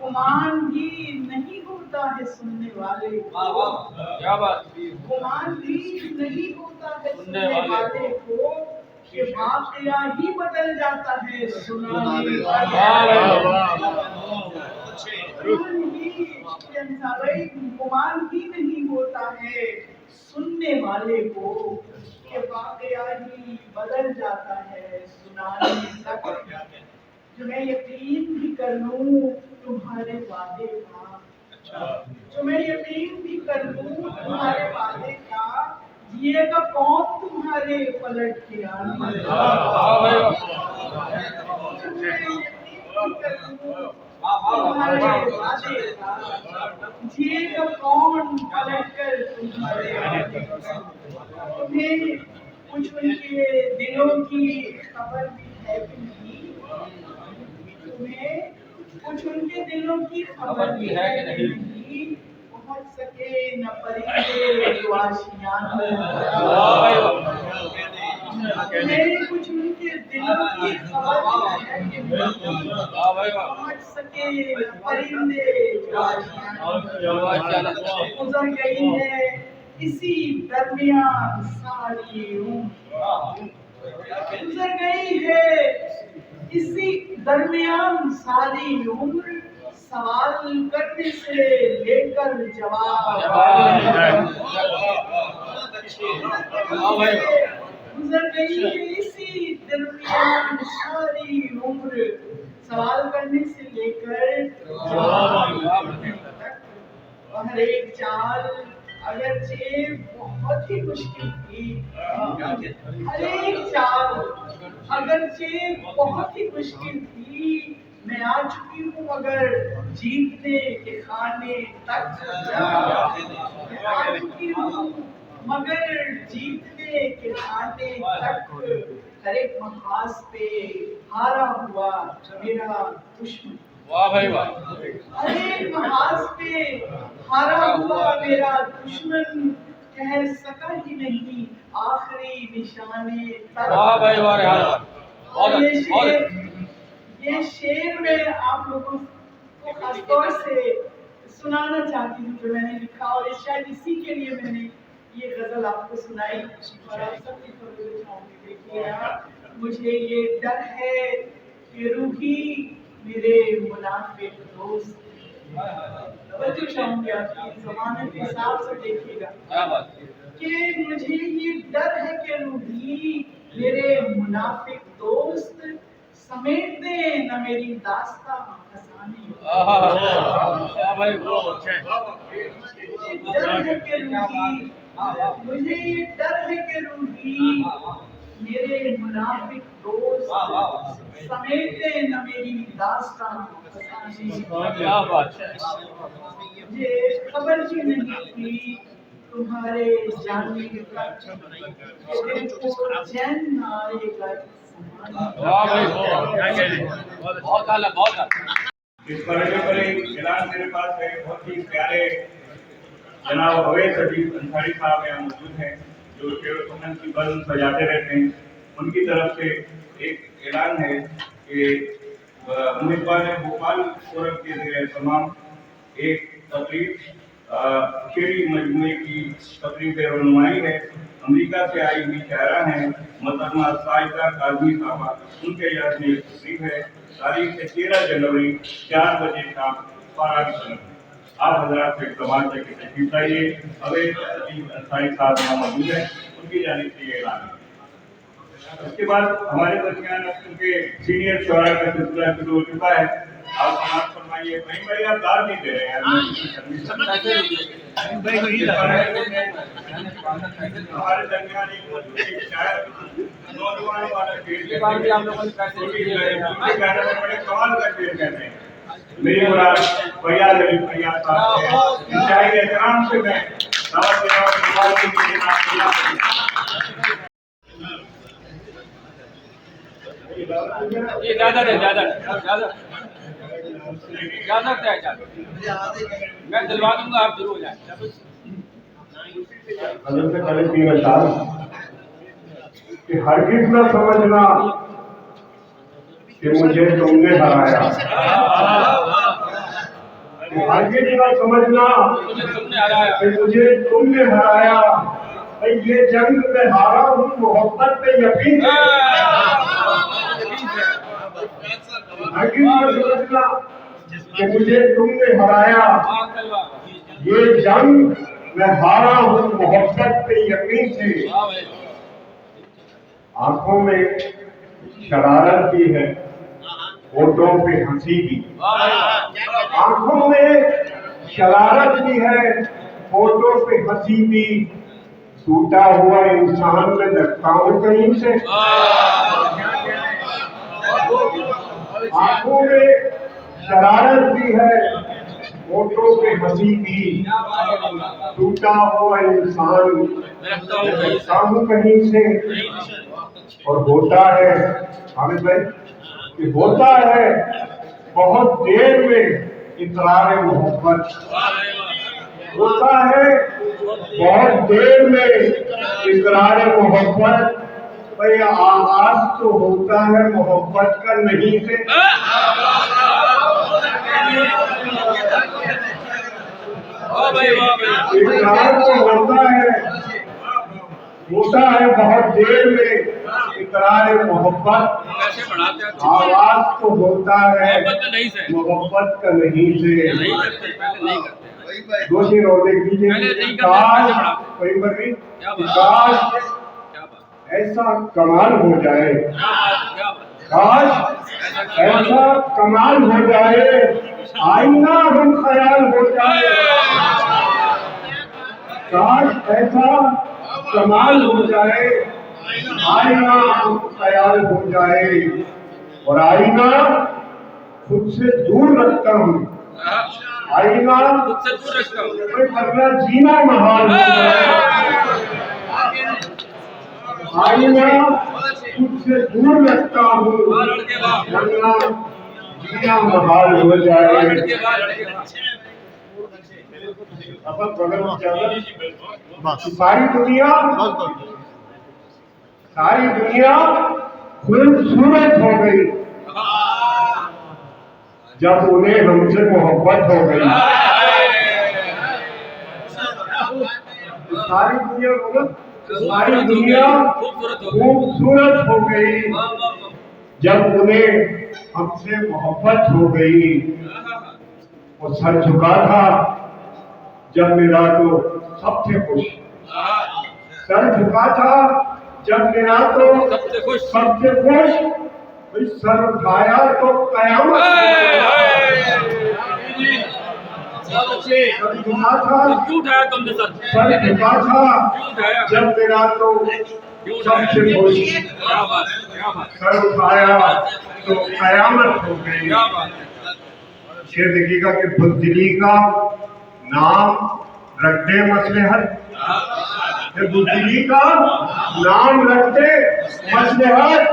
गुमान भी नहीं होता है सुनने वाले को, क्या बात, गुमान भी नहीं होता है सुनने वाले को, कि वाक़या ही बदल जाता है सुनाने वाले। गुमान भी नहीं होता है सुनने वाले को, कि वाक़या ही बदल जाता है सुनाने तक। जो मैं यकीन भी कर लूं तुम्हारे वादे का, जो मैं यकीन भी कर लूं तुम्हारे वादे का, जिएगा कौन तुम्हारे पलट के आने। तुम्हारे वादे का, जिएगा कौन पलट कर तुम्हारे आने। तुम्हें कुछ उनके दिलों की खबर भी है कि नहीं, तुम्हें कुछ उनके दिलों की खबर भी है कि नहीं, पहुंच सके न परिंदे जो आशियाने में। तुम्हें कुछ उनके दिलों की खबर भी है कि नहीं, पहुंच सके न परिंदे जो आशियाने में। गुजर गई है इसी दरमियान सारी उम्र, गुजर गई है इसी दरमियान सारी उम्र, सवाल करने से लेकर जवाब। गुजर गई है इसी दरमियान सारी उम्र, सवाल करने से लेकर जवाब तक। हर एक चाल अगरचे बहुत ही मुश्किल थी, हर एक चाल अगरचे बहुत ही मुश्किल थी, मैं आ चुकी हूँ मगर जीतने के खाने तक। मैं आ चुकी हूँ मगर जीतने के खाने तक। हर एक महाज पे हारा हुआ मेरा दुश्मन। वाह भाई वाह। हर एक महाज पे हारा हुआ मेरा दुश्मन। कह सका ही नहीं आखिरी निशाने तक। वाह भाई वाह यार। और ये शेर मैं आप लोगों को खासतौर से सुनाना चाहती हूँ जो मैंने लिखा, और शायद इसी के लिए मैंने ये गजल आपको सुनाई और आप सबकी तवज्जो चाहूंगी। देखिए, मुझे ये डर है कि रूही मेरे मुनाफिक दोस्त। तवज्जो चाहूंगी आपकी ज़माने के हिसाब से देखिएगा। क्या बात कि मुझे ये डर है कि रूही मेरे मुनाफिक दोस्त समेट दे न मेरी दास्तां फसाने। वाह भाई डर है कि रूही, मुझे ये डर है कि रूही मेरे मुनाफिक दोस्त समेट दे न मेरी दास्तां फसाने। क्या बात है। मुझे खबर भी नहीं थी तुम्हारे जानने तक को चैन आएगा। वाह भाई बहुत आला बहुत आला। इस मरहले पर एक ऐलान मेरे पास है, बहुत ही प्यारे जनाब अवैस अजीब अंसारी साहब यहाँ मौजूद हैं जो शेर सुमन की बज़्म सजाते रहते हैं। उनकी तरफ से एक ऐलान है कि उम्मीदवार भोपाल फोरम के ज़रिए तमाम एक तकरीब शेरी मजमूए की तकरीब रहनुमाई है। अमेरिका से आई हुई शायरा हैं मोहतरमा साहिदा काज़मी साहबा, उनके याद में तकरीब है। तारीख है 13 जनवरी 4 बजे शाम पारा की तरफ। आप हजरात से सवाल करके तशरीफ लाइए। अवैस अजीब अंसारी साहब यहाँ मौजूद है, उनकी जानिब से ये ऐलान है। उसके बाद हमारे दरमियान उनके सीनियर शुरा का सिलसिला शुरू हो चुका है। आप समाप्त फरमाइए। कहीं भाई आप दाद नहीं दे रहे हैं हमारे दरमियान एक मौजूद एक शायर नौजवानों वाला बड़े कमाल का शेर कहते हैं। मेरी मुराद फैयाज अली फैयाज साहब है। इंतहाई एहतराम से मैं दावत दे रहा हूं। ये ज्यादा दे ज्यादा ज्यादा ज्यादा क्या ज्यादा मैं दिलवा दूंगा, आप जरूर जाए। हज़रत अली की इरशाद कि हरगिज़ न समझना कि मुझे तुमने हराया। हरगिज़ न समझना कि मुझे तुमने हराया। ये जंग में हारा हूँ मोहब्बत पे यकीन है। हरगिज़ न समझना कि मुझे तुमने हराया। ये जंग मैं हारा हूँ मोहब्बत पे यकीन से। आंखों में शरारत भी है, होठों पे हंसी भी। आंखों में शरारत भी है, होठों पे हंसी भी। टूटा हुआ इंसान में लगता हूँ कहीं से। आंखों में शरारत भी है, होठों पे हंसी भी। टूटा हुआ इंसान लगता हूँ कहीं से। और होता है हामिद भाई कि होता है बहुत देर में इकरार मोहब्बत। होता है बहुत देर में इकरार मोहब्बत। भाई आगाज तो होता है मोहब्बत का नहीं से। इकरार तो होता है बहुत देर में इकरार मोहब्बत। आवाज तो होता है मोहब्बत का नहीं से। दो शेर और देख लीजिए। काश ऐसा कमाल हो जाए, काश ऐसा कमाल हो जाए, आईना हम ख्याल हो जाए। काश ऐसा कमाल हो जाए, आईना हम ख्याल हो जाए। और आईना खुद से दूर रखता हूँ, आईना खुद से दूर रखता हूँ, वरना जीना महाल हो जाएगा। आईना खुद से दूर रखता हूँ, वरना जीना महाल हो जाएगा। अपन बगल में चलो। सारी दुनिया खूबसूरत हो गई जब उन्हें हमसे मोहब्बत हो गई। सारी दुनिया खूबसूरत हो गई जब उन्हें हमसे मोहब्बत हो गई। वो सर झुका था जब मेरा तो सबसे खुश, सर झुका था जब मेरा तो सबसे खुश, सर उठाया तो कयामत। सर झुका था जब मेरा तो सबसे खुश, सर उठाया तो कयामत हो गई। शेर देखिएगा कि बुज़दिली का नाम रखते मसलहत, बुज़दिली का नाम रखते मसलहत,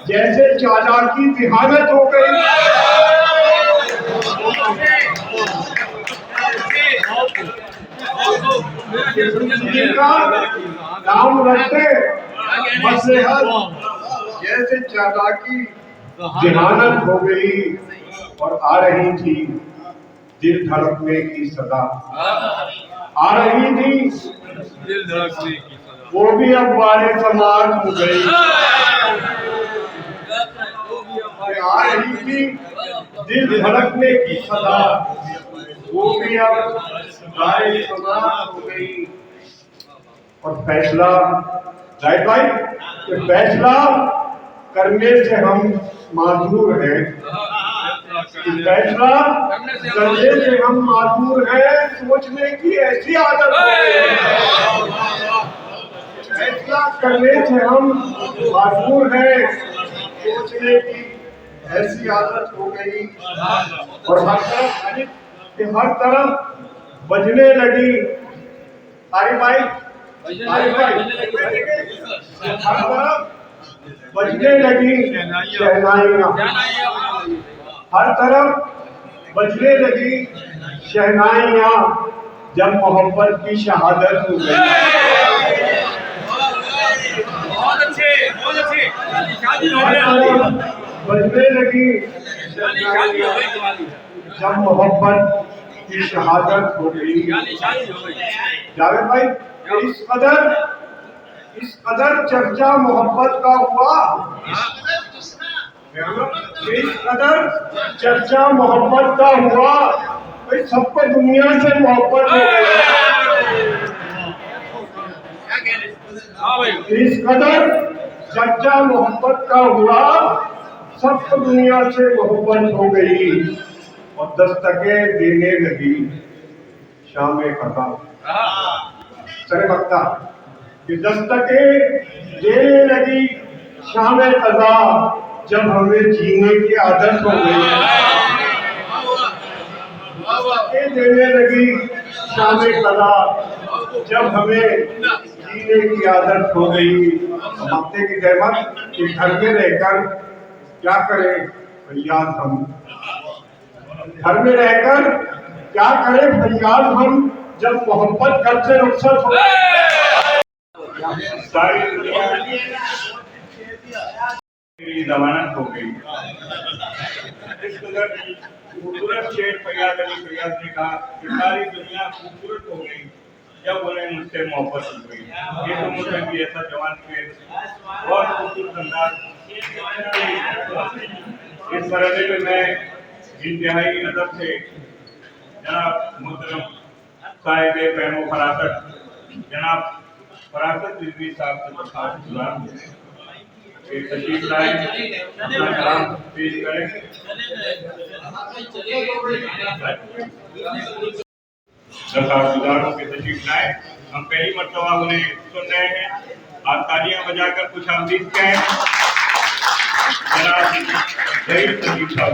जैसे चाचा की जिहादत हो गई। बुज़दिली का नाम रखते मसलहत, जैसे चाचा की जिहादत हो गई। और आ रही थी दिल धड़कने की सदा, आ रही थी दिल धड़कने की सदा, वो भी अब वाले समाज हो गई। आ रही थी दिल धड़कने की सदा, वो भी अब वाले समाज हो गई। और फैसला राइट भाई, फैसला करने से हम माजूर हैं, फैसला करने से हम माजूर हैं, सोचने की ऐसी आदत हो गई। फैसला करने से हम माजूर हैं, सोचने की ऐसी आदत हो गई। और हर तरफ बजने लगी हर तरफ बजने लगी शहनाइयाँ, हर तरफ बजने लगी शहनाइयाँ, जब मोहब्बत की शहादत हो गई। बहुत अच्छे बजने लगी जब मोहब्बत की शहादत हो गई। जावेद भाई, इस कदर चर्चा मोहब्बत का हुआ, इस कदर चर्चा मोहब्बत का हुआ, भाई सबको दुनिया से मोहब्बत हो गई। इस कदर चर्चा मोहब्बत का हुआ, सबको दुनिया से मोहब्बत हो गई। और दस्तकें देने लगी शाम खता, सरे वक्ता कि दस्तकें देने लगी शाम खता, जब हमें जीने की आदत हो गई। दस्तकें देने लगी शाम खता, जब हमें जीने की आदत हो गई। हफ्ते की रहमत कि घर में रहकर क्या करें फरियाद हम, घर में रहकर क्या करें फरियाद हम, जब मोहब्बत घर से रुखसत हो। सारी दुनिया की जमानत हो गई। इस कदर खूबसूरत शेर फरियाद अली फरियाद ने कहा कि सारी दुनिया खूबसूरत हो गई जब उन्हें मुझसे मोहब्बत हो गई। ये तो मुझे भी ऐसा जवान शेर बहुत खूबसूरत अंदाज। इस सरहदे में मैं इंतहाई अदब से जनाब मुहतरम साहिब पैमो फरासत जनाब फरासत रिजवी साहब से दरख्वास्त गुजार हूं कि तशरीफ लाएं, अपना कलाम पेश करें। दरख्वास्त गुजार हूं कि तशरीफ लाएं। हम पहली मर्तबा उन्हें सुन रहे हैं, आप तालियां बजाकर कुछ आमदीद कहें। जनाब जहीर तशरीफ साहब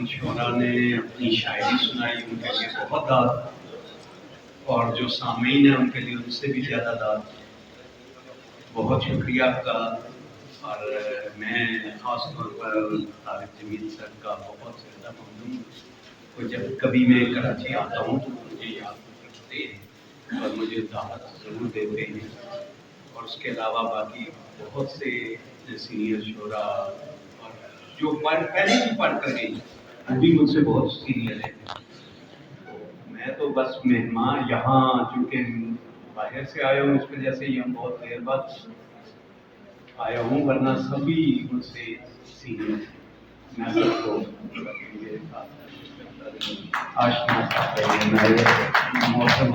جن شعراء نے اپنی شاعری سنائی ان کے لیے بہت داد، اور جو سامعین ہیں ان کے لیے ان سے بھی زیادہ داد. بہت شکریہ آپ کا. اور میں خاص طور پر طارق جمیل سر کا بہت زیادہ ممنون ہوں. جب کبھی میں کراچی آتا ہوں تو مجھے یاد رکھتے ہیں اور مجھے دعوت ضرور دیتے ہیں. اور اس کے علاوہ باقی بہت سے سینئر شعراء اور جو پہلے بھی پڑھ کر گئی وہ بھی مجھ سے بہت سینئر ہیں. میں تو بس مہمان یہاں چونکہ باہر سے آیا ہوں اس وجہ سے یہ بہت دیر بعد آیا ہوں، ورنہ سبھی مجھ سے سینئر ہیں. میں سب کو آشنا موسم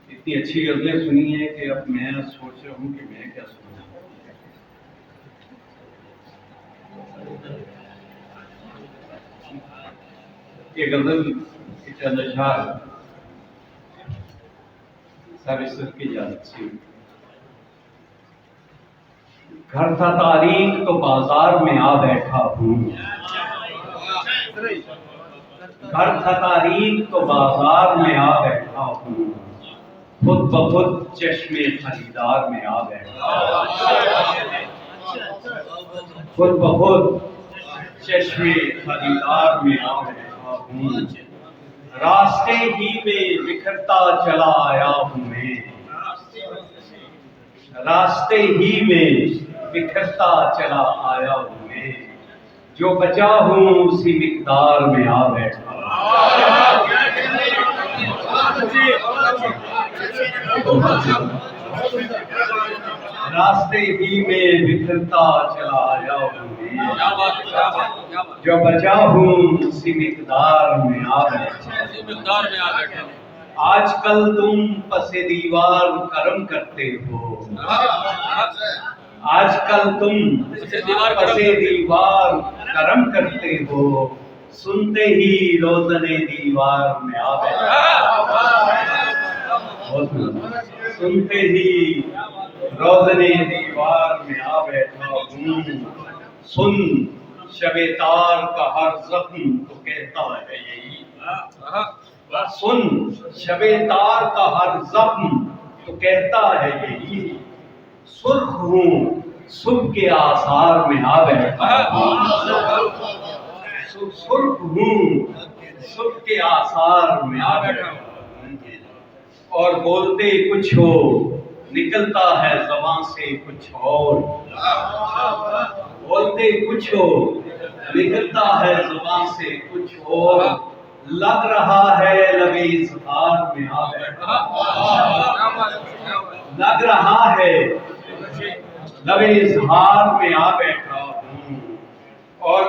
اتنی اچھی غزلیں سنی ہیں کہ اب میں سوچ رہا ہوں کہ میں کیا سنوں. یہ غزل کے چند اشعار سر کی اجازت سے. گھر تھا تاریخ تو بازار میں آ بیٹھا ہوں، گھر تھا تاریخ تو بازار میں آ بیٹھا ہوں، خود بخود چشمے خریدار میں آ بیٹھا ہوں، خود بخود چشمے خریدار میں آ بیٹھا ہوں. راستے ہی میں بکھرتا چلا آیا ہوں میں، راستے ہی میں بکھرتا چلا آیا ہوں میں، جو بچا ہوں اسی مقدار میں آ بیٹھا ہوں. راستے ہی میں بکھرتا چلا آیا ہوں میں، جو بچا ہوں اسی مقدار میں آ بیٹھا ہوں. آج کل تم پس دیوار کرم کرتے ہو، آج کل تم پس دیوار کرم کرتے ہو، سنتے ہی روزن دیوار میں آ بیٹھا ہوں، سنتے ہی روزن دیوار میں آ بیٹھا ہوں. سن شب تار کا ہر زخم تو کہتا ہے یہی، سن شب تار کا ہر زخم تو کہتا ہے یہی، سرخ ہوں صبح کے آثار میں آ بیٹھا ہوں، سرخ ہوں صبح کے آثار میں آ بیٹھا ہوں. اور بولتے کچھ ہو نکلتا ہے زبان سے کچھ اور، بولتے کچھ ہو نکلتا ہے زبان سے کچھ اور، لگ رہا ہے لب اظہار میں آ بیٹھا ہوں، لگ رہا ہے لب اظہار میں آ بیٹھا ہوں. اور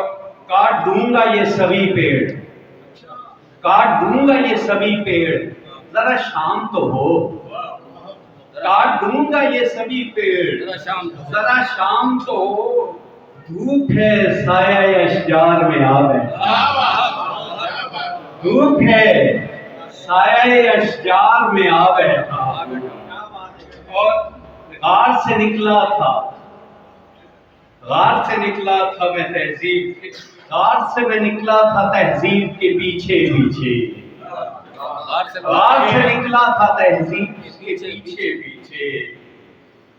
کاٹ دوں گا یہ سبھی پیڑ، کاٹ دوں گا یہ سبھی پیڑ، ذرا شام تو ہو، کاٹ دوں گا یہ سبھی پیڑ، ذرا شام تو ہو، دھوپ ہے سایہ اشجار میں آ بیٹھا، دھوپ ہے سایہ اشجار میں آ بیٹھا. اور غار سے نکلا تھا، غار سے نکلا تھا میں تہذیب، غار سے میں نکلا تھا تہذیب کے پیچھے پیچھے، غار سے نکلا تھا تہذیب کے پیچھے پیچھے،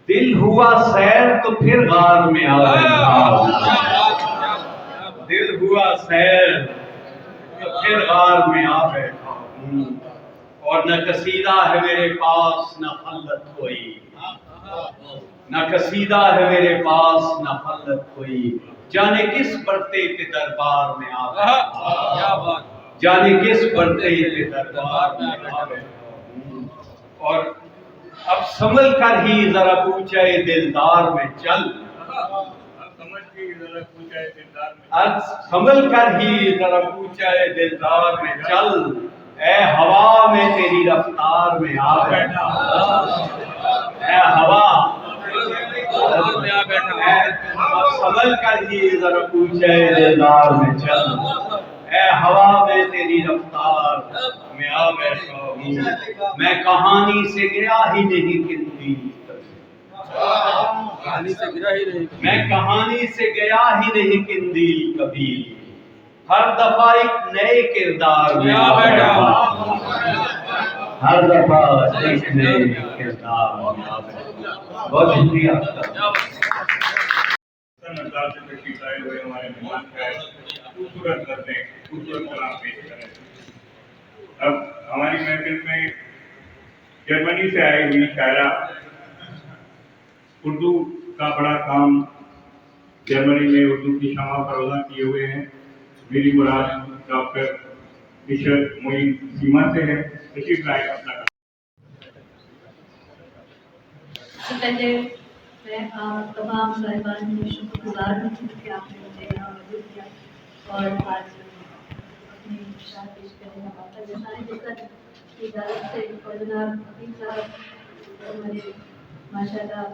دل ہوا سیر تو پھر غار میں آ بیٹھا، دل ہوا سیر تو پھر غار میں آ بیٹھا ہوں. اور نہ قصیدہ ہے میرے پاس نہ خلت کوئی، نہ قصیدہ ہے میرے پاس نہ خلت کوئی، جانے کس پرتے کے دربار میں آ بیٹھا، جانے کس پرتے کے دربار میں آ بیٹھا ہوں. اور اب سنبھل کر ہی ذرا کوچے دلدار میں چل، سنبھل کر ہی ذرا کوچے دلدار میں چل، اے ہوا میں تیری رفتار میں آ بیٹھا، اے ہوا سنبھل کر ہی ذرا کوچے دلدار میں چل، اے ہوا میں تیری رفتار میں آ بیٹھا ہوں. میں کہانی سے گیا ہی نہیں گنتی، کہانی سے گرا ہی نہیں میں کہانی سے گیا ہی نہیں قندیل کبھی، ہر دفعہ ایک نئے کردار میں آ بیٹھا، ہر دفعہ ایک نئے کردار میں آ بیٹھا۔ بہت شکریہ آپ کا۔ نظر سے تشریف لائے ہوئے ہمارے مہمان کا خوبصورت نظریں، خوبصورت کلام پیش کریں۔ اب ہماری محفل میں جرمنی سے آئی ہوئی شاعرہ، اردو کا بڑا کام جرمنی میں اردو کی شمع فروزاں کیے ہوئے ہیں، میری مراد ڈاکٹر عشرت معین سیما سے ہے۔ تشریف لائے اپنا سب سے پہلے میں آپ تمام صاحبان کی شکر گزار ہوں کہ آپ نے مجھے یہاں موجود کیا اور آج اپنی شاعری پیش کرنے کا موقع دیا۔ سارے دقت کی اجازت سے اور جناب حکیم صاحب ہمارے ماشاء اللہ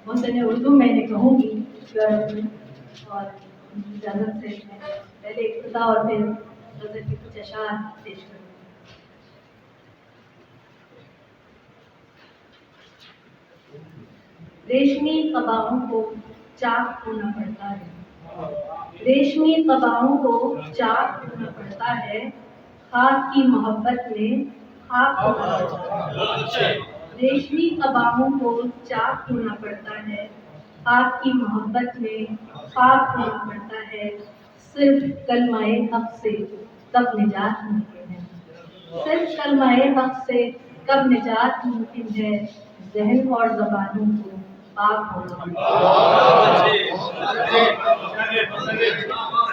محسن اردو میں نے کہوں گی اور ان کی اجازت سے میں پہلے ابتدا اور پھر غزل کے کچھ اشعار پیش کروں۔ ریشمی قباؤں کو چاک ہونا پڑتا ہے، ریشمی قباؤں کو چاک ہونا پڑتا ہے، خاک کی محبت میں خاک ہونا پڑتا ہے۔ ریشمی قباؤں کو چاک ہونا پڑتا ہے، خاک کی محبت میں خاک ہونا پڑتا ہے، صرف کلمہ حق سے کب نجات ممکن ہے، صرف کلمہ حق سے کب نجات ممکن ہے، ذہن اور زبانوں کو پاک ہونا،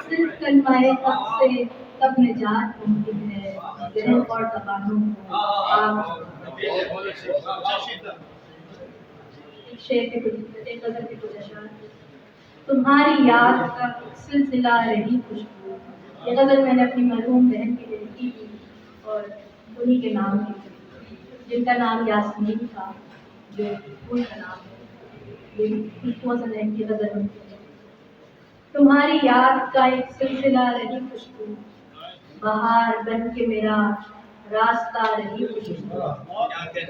صرف کلمہ حق سے کب نجات ممکن ہے، ذہن اور زبانوں کو پاک ہونا۔ ایک غزل کے کچھ اشعار۔ تمہاری یاد کا سلسلہ رہی خوشبو، یہ غزل میں نے اپنی مرحوم بہن کے لیے لکھی تھی اور انہی کے نام کی تھی، جن کا نام یاسمین تھا، جو پھول کا نام ہے۔ یہ 2009 کی غزل میں تمہاری یاد کا ایک سلسلہ رہی خوشبو، بہار بن کے میرا راستہ رہی خوشبو،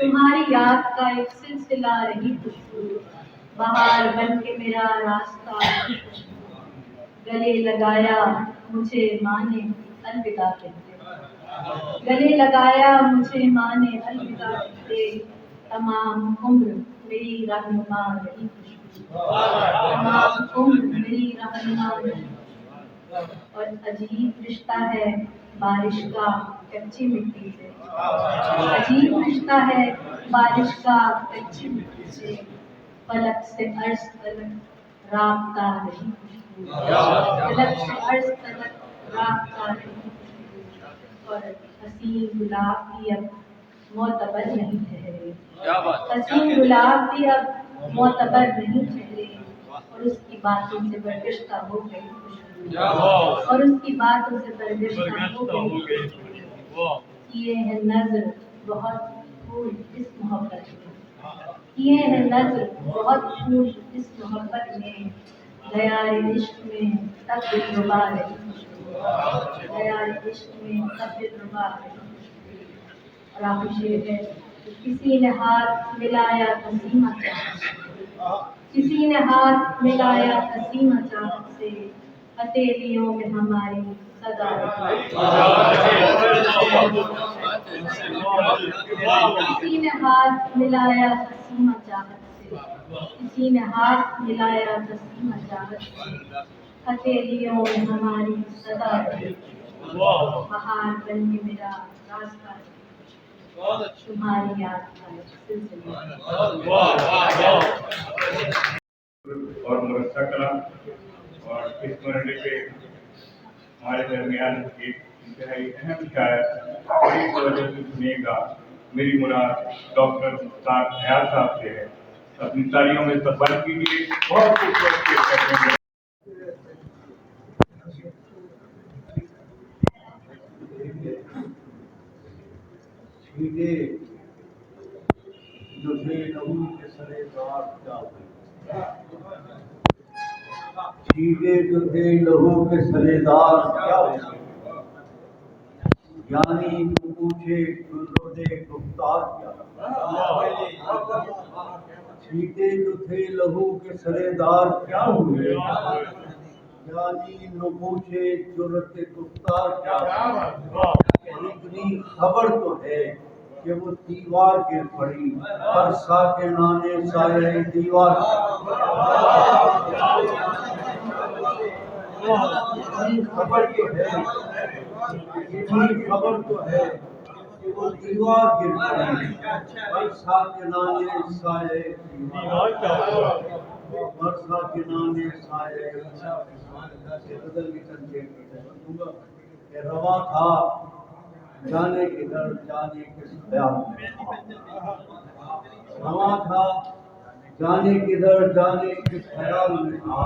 تمہاری یاد کا ایک سلسلہ رہی خوشبو، بہار بن کے میرا راستہ رہی خوشبو، گلے لگایا مجھے ماں نے الوداع کہتے، گلے لگایا مجھے ماں نے الوداع کہتے، تمام عمر میری رہنما رہی خوشبو، تمام عمر میری رہنما رہی خوشبو، اور عجیب رشتہ ہے بارش کا کچی مٹی سے، عجیب رشتہ ہے بارش کا کچی مٹی سے، فلک سے عرض تلک رابطہ رہی خوشبو، فلک سے عرض تلک رابطہ رہی خوشبو، اور حسین گلاب بھی اب معتبر نہیں ٹھہرے، حسین گلاب بھی اب معتبر نہیں ٹھہرے، اور اس کی باتوں سے برگشتہ ہو گئی خوشبو، اور اس کی باتوں سے برگشتہ ہو گئی خوشبو، کیے ہیں نظر بہت پھول اس محبت میں، کیے ہیں نظر بہت پھول اس محبت میں، غیار عشق میں تب دلربا رہی خوشبو، غیار عشق میں تب دلربا رہی خوشبو، اور آخری شعر ہے کہ کسی نے ہاتھ ملایا تسیمہ چاہت سے، کسی نے ہاتھ ملایا تسیمہ چاہت سے، ہتھیلیوں میں ہماری صدا رہی، کسی نے ہاتھ ملایا تسیمہ چاہت سے، کسی نے ہاتھ ملایا تسیمہ چاہت سے، ہتھیلیوں میں ہماری صدا رہی، بہار بن کے میرا راستہ تمہاری یاد کا سلسلہ۔ اور مرثہ کلام، اور اس مرحلے پہ ہمارے درمیان ایک انتہائی اہم شاعر بڑی توجہ سے سنے گا، میری مراد ڈاکٹر مختار حیات صاحب سے ہے۔ اپنی تالیوں میں استقبال کیجیے، بہت خوبصورت پیش کرتے ہیں۔ چھیٹے جو تھے لہو کے سرے دار کیا ہوئے، چھیٹے جو تھے لہو کے سرے دار کیا ہوئے، یعنی پوچھے گلرودے گفتار کیا، सीते जो थे लहू के सरेदार क्या हुए, यानी न पूछे जुर्रत गुफ्तार क्या हुए। इतनी खबर तो है कि वो दीवार गिर पड़ी, हर साकिना ने साये दीवार। इतनी खबर तो है, इतनी खबर तो है कि वो दीवार गिर पड़ी, हर साकिना ने साये दीवार। हर साकिना ने साये बदल की संकेत दूंगा कि रवा था जाने किधर जाने किस ख्याल में, रवा था जाने किधर जाने किस ख्याल में था,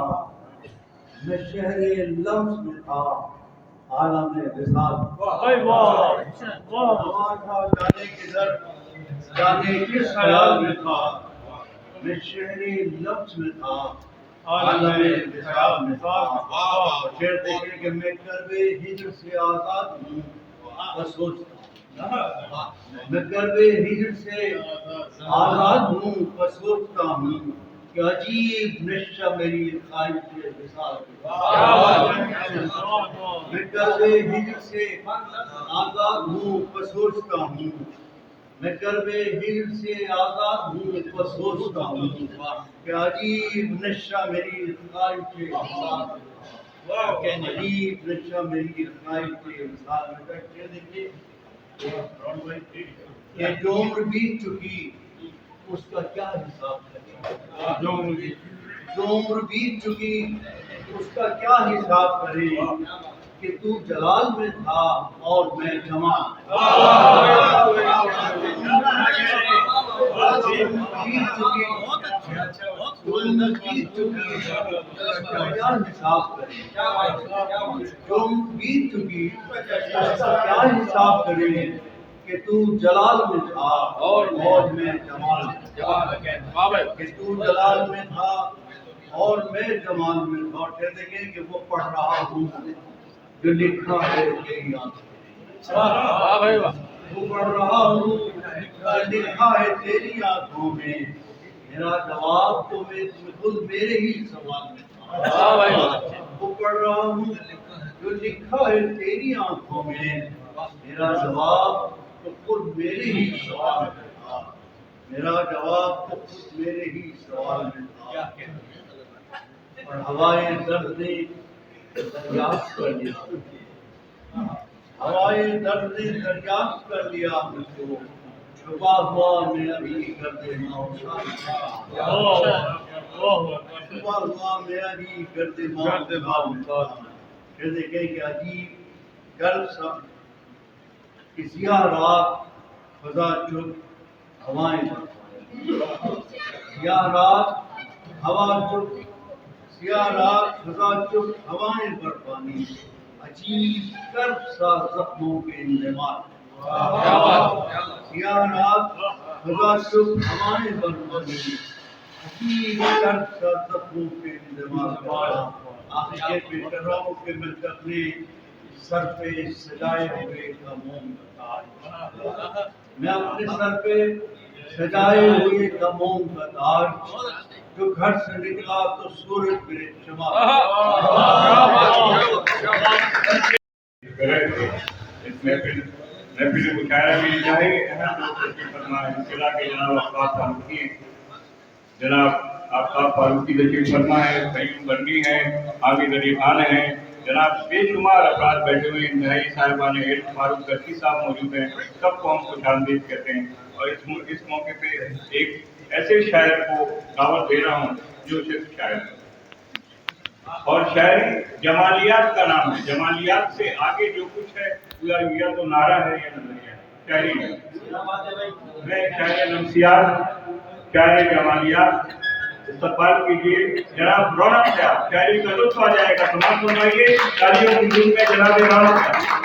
मैं शहरे लम्स में था आलम विसाल। रवा था जाने किधर जाने किस ख्याल में था, मैं शहरे लम्स में था आलम विसाल में था। फिर देखे कि मैं कर्बे हिज्र से आजाद हूँ, बस सोचता हूँ मैं कर्बे हिज्र से आजाद हूँ, बस सोचता हूँ कि अजीब नशा मेरी ख्वाहिश विसाल। मैं कर्बे हिज्र से आजाद हूँ, बस सोचता हूँ मैं कर्बे हिज्र से आजाद हूँ, बस सोचता हूँ कि अजीब नशा मेरी ख्वाहिश विसाल। अजीब नशा मेरी ख्वाहिश विसाल में बैठे देखिए कि जो उम्र बीत चुकी उसका क्या हिसाब करें, जो उम्र बीत चुकी उसका क्या हिसाब करें कि तू जलाल में था और मैं जमाल। बीत चुकी उम्र बीत चुकी उसका क्या हिसाब करें, जो बीत चुकी उसका क्या हिसाब करें कि तू जलाल में था और मैं जमाल। कि तू जलाल में था और मैं जमाल में था। फिर देखें कि वो पढ़ रहा हूँ जो लिखा है तेरी आंखों में, वो पढ़ रहा हूँ जो लिखा है तेरी आंखों में। मेरा जवाब तो खुद मेरे ही सवाल में था। वो पढ़ रहा हूँ जो लिखा है तेरी आंखों में, मेरा जवाब तो खुद मेरे ही सवाल में था। मेरा जवाब तो खुद मेरे ही सवाल में था। और हवाएं दर्द ने दरियाफ्त कर लिया, हवाएं दर्द ने दरियाफ्त कर लिया मुझको, छुपा हुआ मैं अभी गर्दे मौसा, छुपा हुआ मैं अभी गर्दे मौसा। फिर देखें कि अजीब गर्व सा कि सियाह रात फजा चुप हवाएं, सियाह रात हवा चुप, सियाह रात फजा चुप हवाएं बर्फानी, अजीब कर्ब सा जख्मों के इंतजार। सियाह रात फजा चुप हवाएं बर्फानी, अजीब कर्ब सा जख्मों के इंतजार। आखिर पे कर रहा हूँ कि मैं अपने सर पे सजाए हुए का मोम का ताज, मैं अपने सर पे सजाए हुए का मोम का ताज, जो घर से निकला तो सूरज मेरे चमक। इस महफिल मुशायरा में जाए जनाब आफताब फारूकी, जनाब आफताब फारूकी तशरीफ फरमा है, फहीम बर्नी है, हामिद अली खान है, जनाब बेशुमार अफराद बैठे हुए, इंतहाई साहिबान इल्म फारूक दर्शी साहब मौजूद हैं, सबको हम खुशामदीद कहते हैं। और इस मौके पे एक ऐसे शायर को दावत दे रहा हूँ जो सिर्फ शायर है और शायरी जमालियात का नाम है। जमालियात से आगे जो कुछ है या तो नारा है या नजरिया शायरी है। मैं शायर नमसियात, शायर जमालियात इस्तकबाल कीजिए जनाब रौनक साहब, शायरी का लुत्फ आ जाएगा। समाज सुनाइए तालियों की धूम में जनाब रौनक साहब।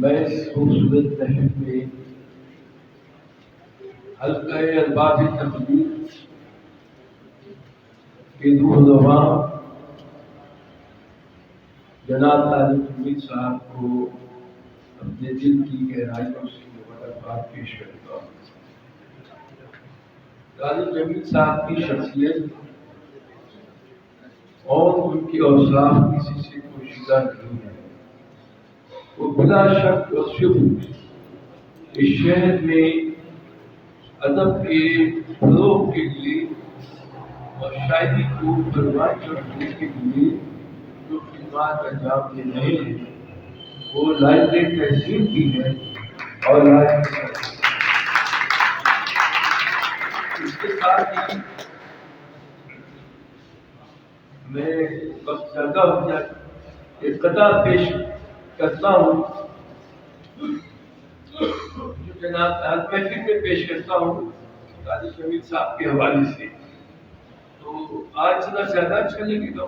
میں اس خوبصورت محفل میں حلقہ الباب تقدیر کے نوجوان جناب طالب حمید صاحب کو اپنے دل کی گہرائیوں سے مبارکباد پیش کرتا ہوں۔ طالب حمید صاحب کی شخصیت اور ان کے اوصاف کسی سے پوشیدہ نہیں ہے۔ وہ بلا شک و شبہ اس شہر میں ادب کے فروغ کے لیے اور شاعری کو پروان چڑھانے کے لیے جو خدمات انجام دے رہے ہیں وہ لائق تحسین کی ہے اور لائق اس کے ساتھ ہی میں وقت زیادہ ہو جائے ایک قطع پیش کرتا ہوں جو جناب محفل میں پیش کرتا ہوں طالب حمید صاحب کے حوالے سے۔ تو آج ذرا زیادہ اچھا لگے گا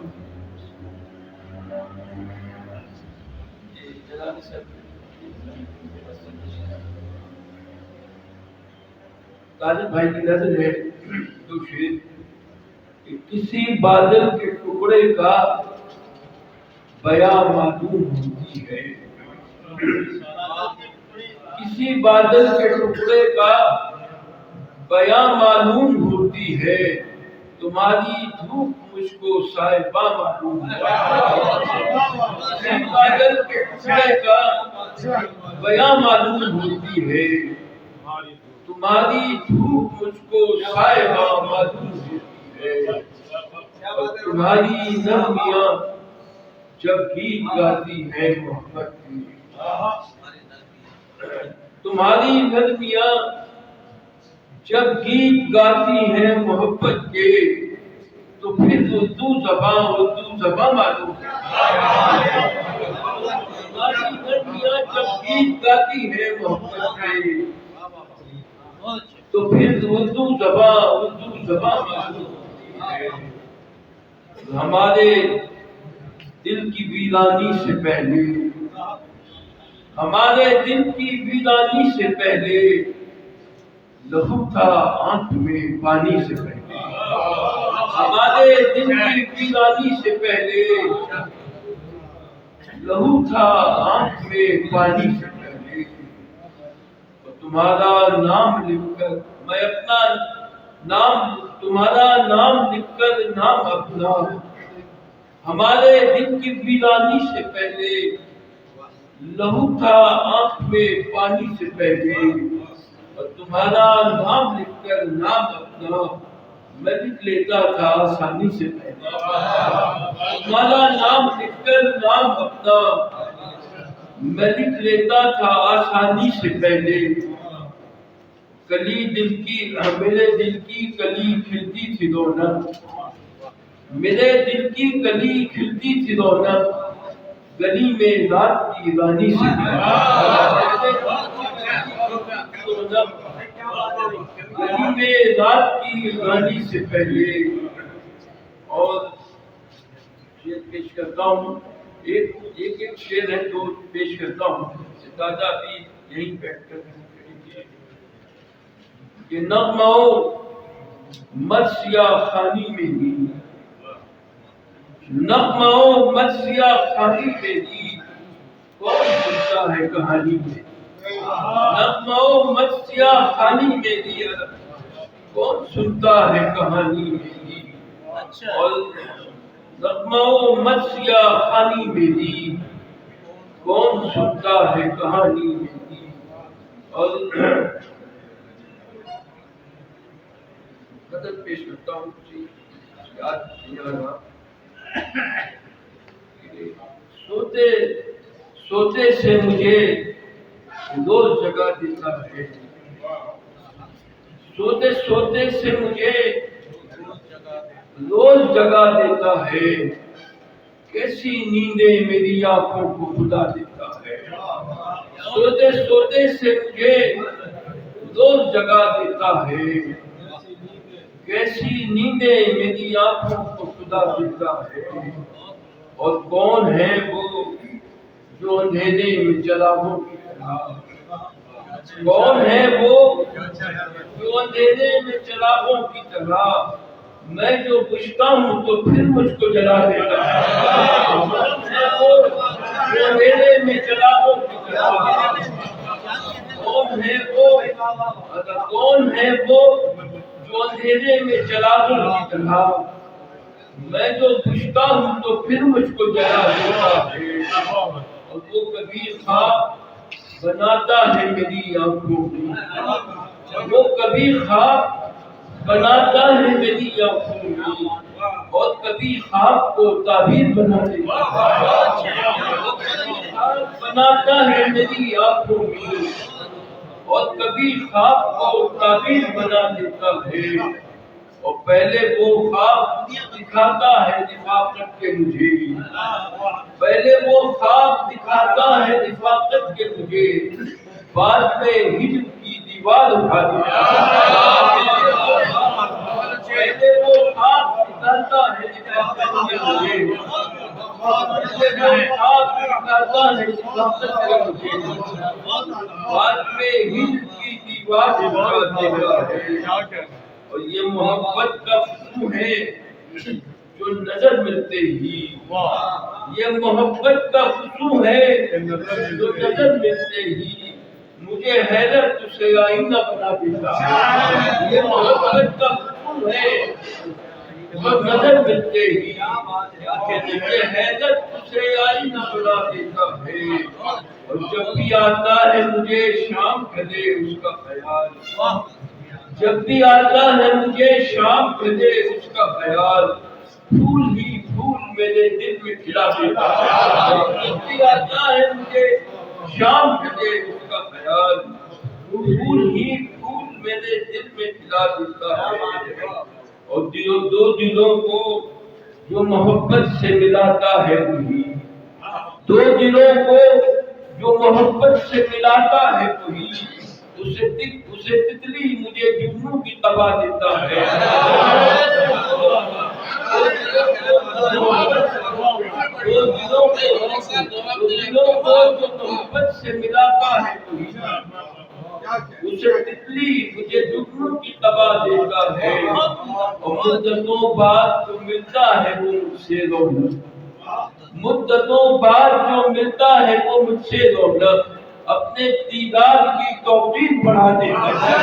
طالب بھائی کی نظر ہے تو شعر کہ کسی بادل کے ٹکڑے کا بیاں معلوم ہوتی ہے، کسی بادل کے ٹکڑے کا بیاں معلوم ہوتی ہے، تمہاری دھوپ مجھ کو صاحبہ معلوم ہوتی ہے۔ کسی بادل کے ٹکڑے کا بیاں معلوم ہوتی ہے، تمہاری دھوپ مجھ کو صاحبہ معلوم ہوتی ہے، اور تمہاری نرمیاں جب گیت گاتی ہے محبت کی، تمہاری نرمیاں جب گیت گاتی ہیں محبت کے، تو پھر اردو زباں معلوم ہے۔ تمہاری نرمیاں جب گیت گاتی ہیں محبت کے، تو پھر اردو زباں معلوم ہے۔ ہمارے دل کی ویرانی سے پہلے، ہمارے دل کی ویرانی سے پہلے لہو تھا آنکھ میں پانی سے پہلے، ہمارے دل کی ویرانی سے پہلے لہو تھا آنکھ میں پانی سے پہلے، اور تمہارا نام لکھ کر میں اپنا نام، تمہارا نام لکھ کر نام اپنا ہمارے دل کی ویرانی سے پہلے لہو تھا آنکھ میں پانی سے پہلے، اور تمہارا نام لکھ کر نام اپنا میں لکھ لیتا تھا آسانی سے پہلے، تمہارا نام لکھ کر نام اپنا میں لکھ لیتا تھا آسانی سے پہلے۔ کلی دل کی میرے دل کی کلی کھلتی تھی رونق، میرے دل کی کلی کھلتی تھی رونق، گلی میں رات کی رانی سے گلی میں رات کی رانی سے پہلے۔ اور شعر پیش کرتا ہوں، ایک شعر ہے جو پیش کرتا ہوں، دادا بھی یہیں بیٹھ کر کہ نغمہ مرثیہ خانی میں ہی، نغمہ مرثیہ خانی میں ہی کون سنتا ہے کہانی میں، نغمہ مرثیہ خانی میں ہی کون سنتا ہے کہانی میں ہی، اور نغمہ مرثیہ خانی میں ہی کون سنتا ہے کہانی میں ہی۔ اور مدد پیش کرتا ہوں، یاد نہیں آ رہا، سوتے سے مجھے روز جگہ دیتا ہے، سوتے سے مجھے روز جگہ دیتا ہے، کیسی نیندیں میری آنکھوں کو خدا دیتا ہے، سوتے سے مجھے روز جگہ دیتا ہے، کیسی نیندیں میری آنکھوں کو خدا دیتا ہے، اور کون ہے وہ जो अंधेरे में चिरागों की तरह। कौन है वो जो अंधेरे में चिरागों की तरह, मैं जो बुझता हूँ तो फिर मुझको जला देता है। कौन है वो जो अंधेरे में चिरागों की तरह, कौन है वो, अगर कौन है वो जो अंधेरे में चिरागों की तरह, मैं जो बुझता हूँ तो फिर मुझको जला देता है। और वो कभी ख्वाब बनाता है मेरी आंखों में, वो कभी ख्वाब बनाता है मेरी आंखों में, और कभी ख्वाब को ताबीर बना देता है। वो कभी ख्वाब बनाता है मेरी आंखों में, और कभी ख्वाब को ताबीर बना देता है। और पहले वो ख्वाब दिखाता है निफाकत के मुझे, पहले वो ख्वाब दिखाता है निफाकत के मुझे, बाद में हिजर की दीवार उठा देता है। पहले वो ख्वाब दिखाता है निफाकत के मुझे, पहले वो ख्वाब दिखाता है निफाकत के मुझे, बाद में हिजर की दीवार उठा देता है। और ये मोहब्बत का खुशबू है जो नजर मिलते ही, ये मोहब्बत का खुशबू है जो नजर मिलते ही मुझे हैरत से आईना बना देता है। ये मोहब्बत का खुशबू है जो नजर मिलते ही मुझे हैरत से आईना बना देता है। और जब भी आता है मुझे शाम ढले उसका ख्याल, जब भी आता है मुझे शाम ढले उसका ख्याल, फूल ही फूल मेरे दिल में खिला देता है। जब भी आता है मुझे शाम ढले उसका ख्याल, फूल ही फूल मेरे दिल में खिला देता है। और दो दिलों को जो मोहब्बत से मिलाता है वही, दो दिलों को जो मोहब्बत से मिलाता है वही, उसे तितली मुझे जुगनू की तबा देता है। दो दिलों को जो मोहब्बत से मिलाता है उसे तितली मुझे जुगनू की तबा देता है। और मुद्दतों बाद जो मिलता है वो मुझसे रौनक, मुद्दतों बाद जो मिलता है वो मुझसे रौनक, अपने दीदार की तौकीर बढ़ा देता है।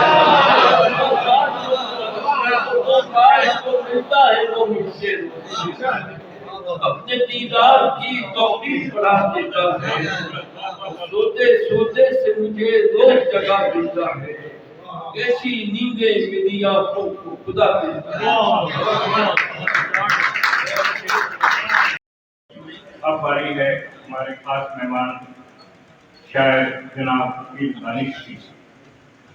जो मिलता है वो मुझसे अपने दीदार की तौकीर बढ़ा देता है। सोते सोते से मुझे रोज जगा देता है, ऐसी नींदें मेरी आंखों को खुदा देता है। अब बारी है हमारे खास मेहमान शायर जनाब पीर दानिश की।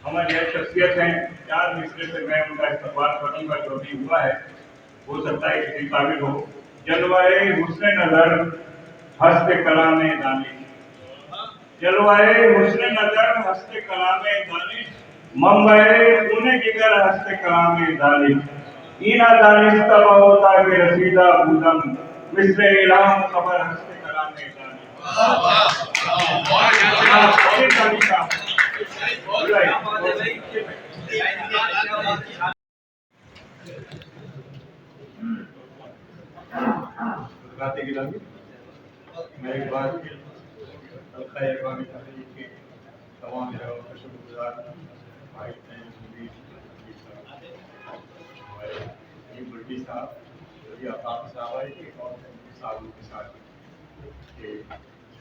हमारी यह शख्सियत हैं, 4 मिसरे से मैं उनका इस्तकबाल करूँगा। जो भी हुआ है हो सकता है किसी काबिल हो। जलवाए हुस्न नजर हस्ते कलामे दानिश, जलवाए हुस्न नजर हस्ते कलामे दानिश, मंबए खूने जिगर हस्ते कलामे दानिश, इना दानिश तब होता के रसीदा बूदम मिसरे इलाम खबर हस्ते कलामे दानिश। मैं एक बार हल्का इरफानी तहरीक के तमाम जगहों का शुक्रगुजार भाई भट्टी साहब, आफाक साहब आए थे और साहब के साथ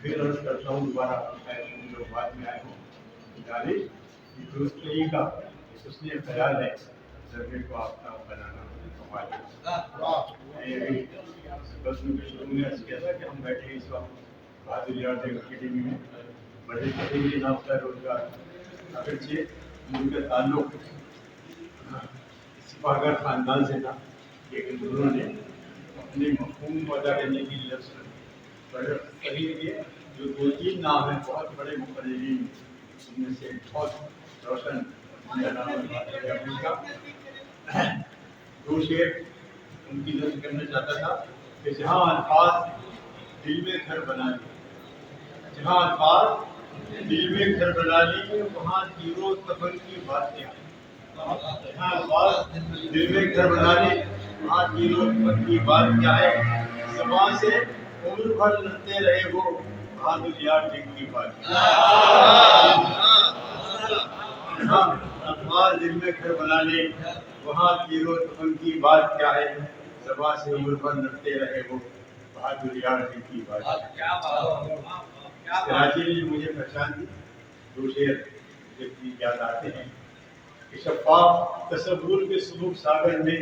फिर अर्ज करता हूँ दोबारा जो बाद में आए हों डाली कि दुरुस्त नहीं का उसने ख्याल है जर्गे को आपका बनाना बस में शुरू में अर्ज किया था कि हम बैठे इस वक्त बहादुर अकेडमी में बड़े करेंगे नाम का रोजगार अगरचे उनका ताल्लुक सिपाहगर खानदान से था, लेकिन उन्होंने अपने मफहूम को अदा करने के लिए कभी जो 2-3 नाम हैं बहुत बड़े मुकर्रिरीन, उनमें से बहुत रोशन का 2 शेर उनकी नज़र करना चाहता था कि जहाँ अल्फाज दिल में घर बना جہاں بات دل میں گھر بنا لی وہاں تیرو تبر کی بات کیا ہے. جہاں بات دل میں گھر بنا لی وہاں تیرو تبر کی بات کیا ہے. زبان سے عمر بھر لڑتے رہے وہ بہادر یار جنگ کی بات کیا ہے. جہاں اخبار دل میں گھر بنا لے وہاں تیرو تبر کی بات کیا ہے. زبان سے عمر بھر لڑتے رہے وہ بہادر یار جنگ کی بات کیا ہے. کراچی نے مجھے پہچان دی. دو شعر مجھے یاد آتے ہیں کہ شفاف تصور کے سبک ساگر میں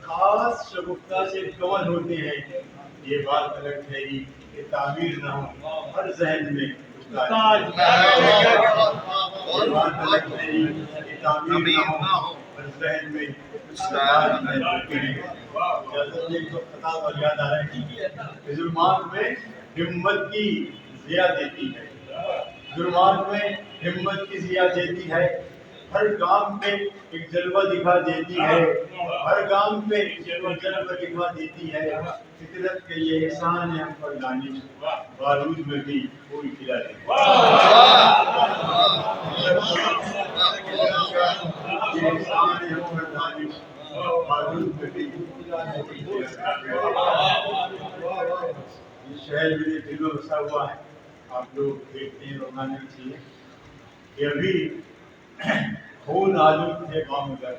خاص شگفتہ سے کمل ہوتے ہیں. یہ بات الگ ٹھہری کہ تعمیر نہ ہو ہر ذہن میں یہ بات الگ ٹھہری کہ تعمیر نہ ہو ہر ذہن میں خطا اور یاد آ رہا ہے کہ ظلمات میں ہمت کی ضیا دیتی ہے. ظلمات میں ہمت کی ضیا دیتی ہے. ہر گام پہ ایک جلوہ دکھا دیتی ہے. ہر گام پہ ایک جلوہ دکھا دیتی ہے. فطرت کے یہ احسان ہے ہم پر دانش بارود میں بھی کوئی کھلا دیتی ہے. یہ احسان ہے ہم پر دانش بارود میں بھی کھلا دیتی ہے. یہ شہر میرے دل میں بسا ہوا ہے. آپ لوگ دیکھتے ہیں روزانہ چاہیے کہ ابھی خون آلود ہے بام ادھر.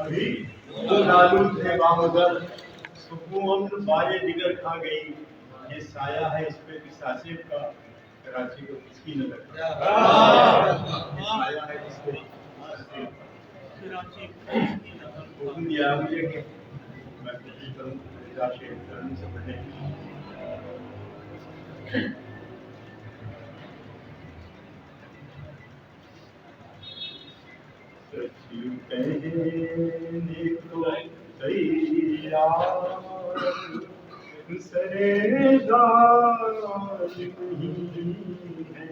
ابھی خون آلود ہے بام ادھر. سکون بارے دیگر کھا گئی. یہ سایہ ہے اس پہ کس آصف کا کراچی کو کس کی نظر. یہ سایہ ہے اس پہ حکم دیا مجھے کہ میں کوشش کروں شیخ کرنے سے پڑھنے کی. سچ کہنے کو تیار سرےدار نہیں ہے.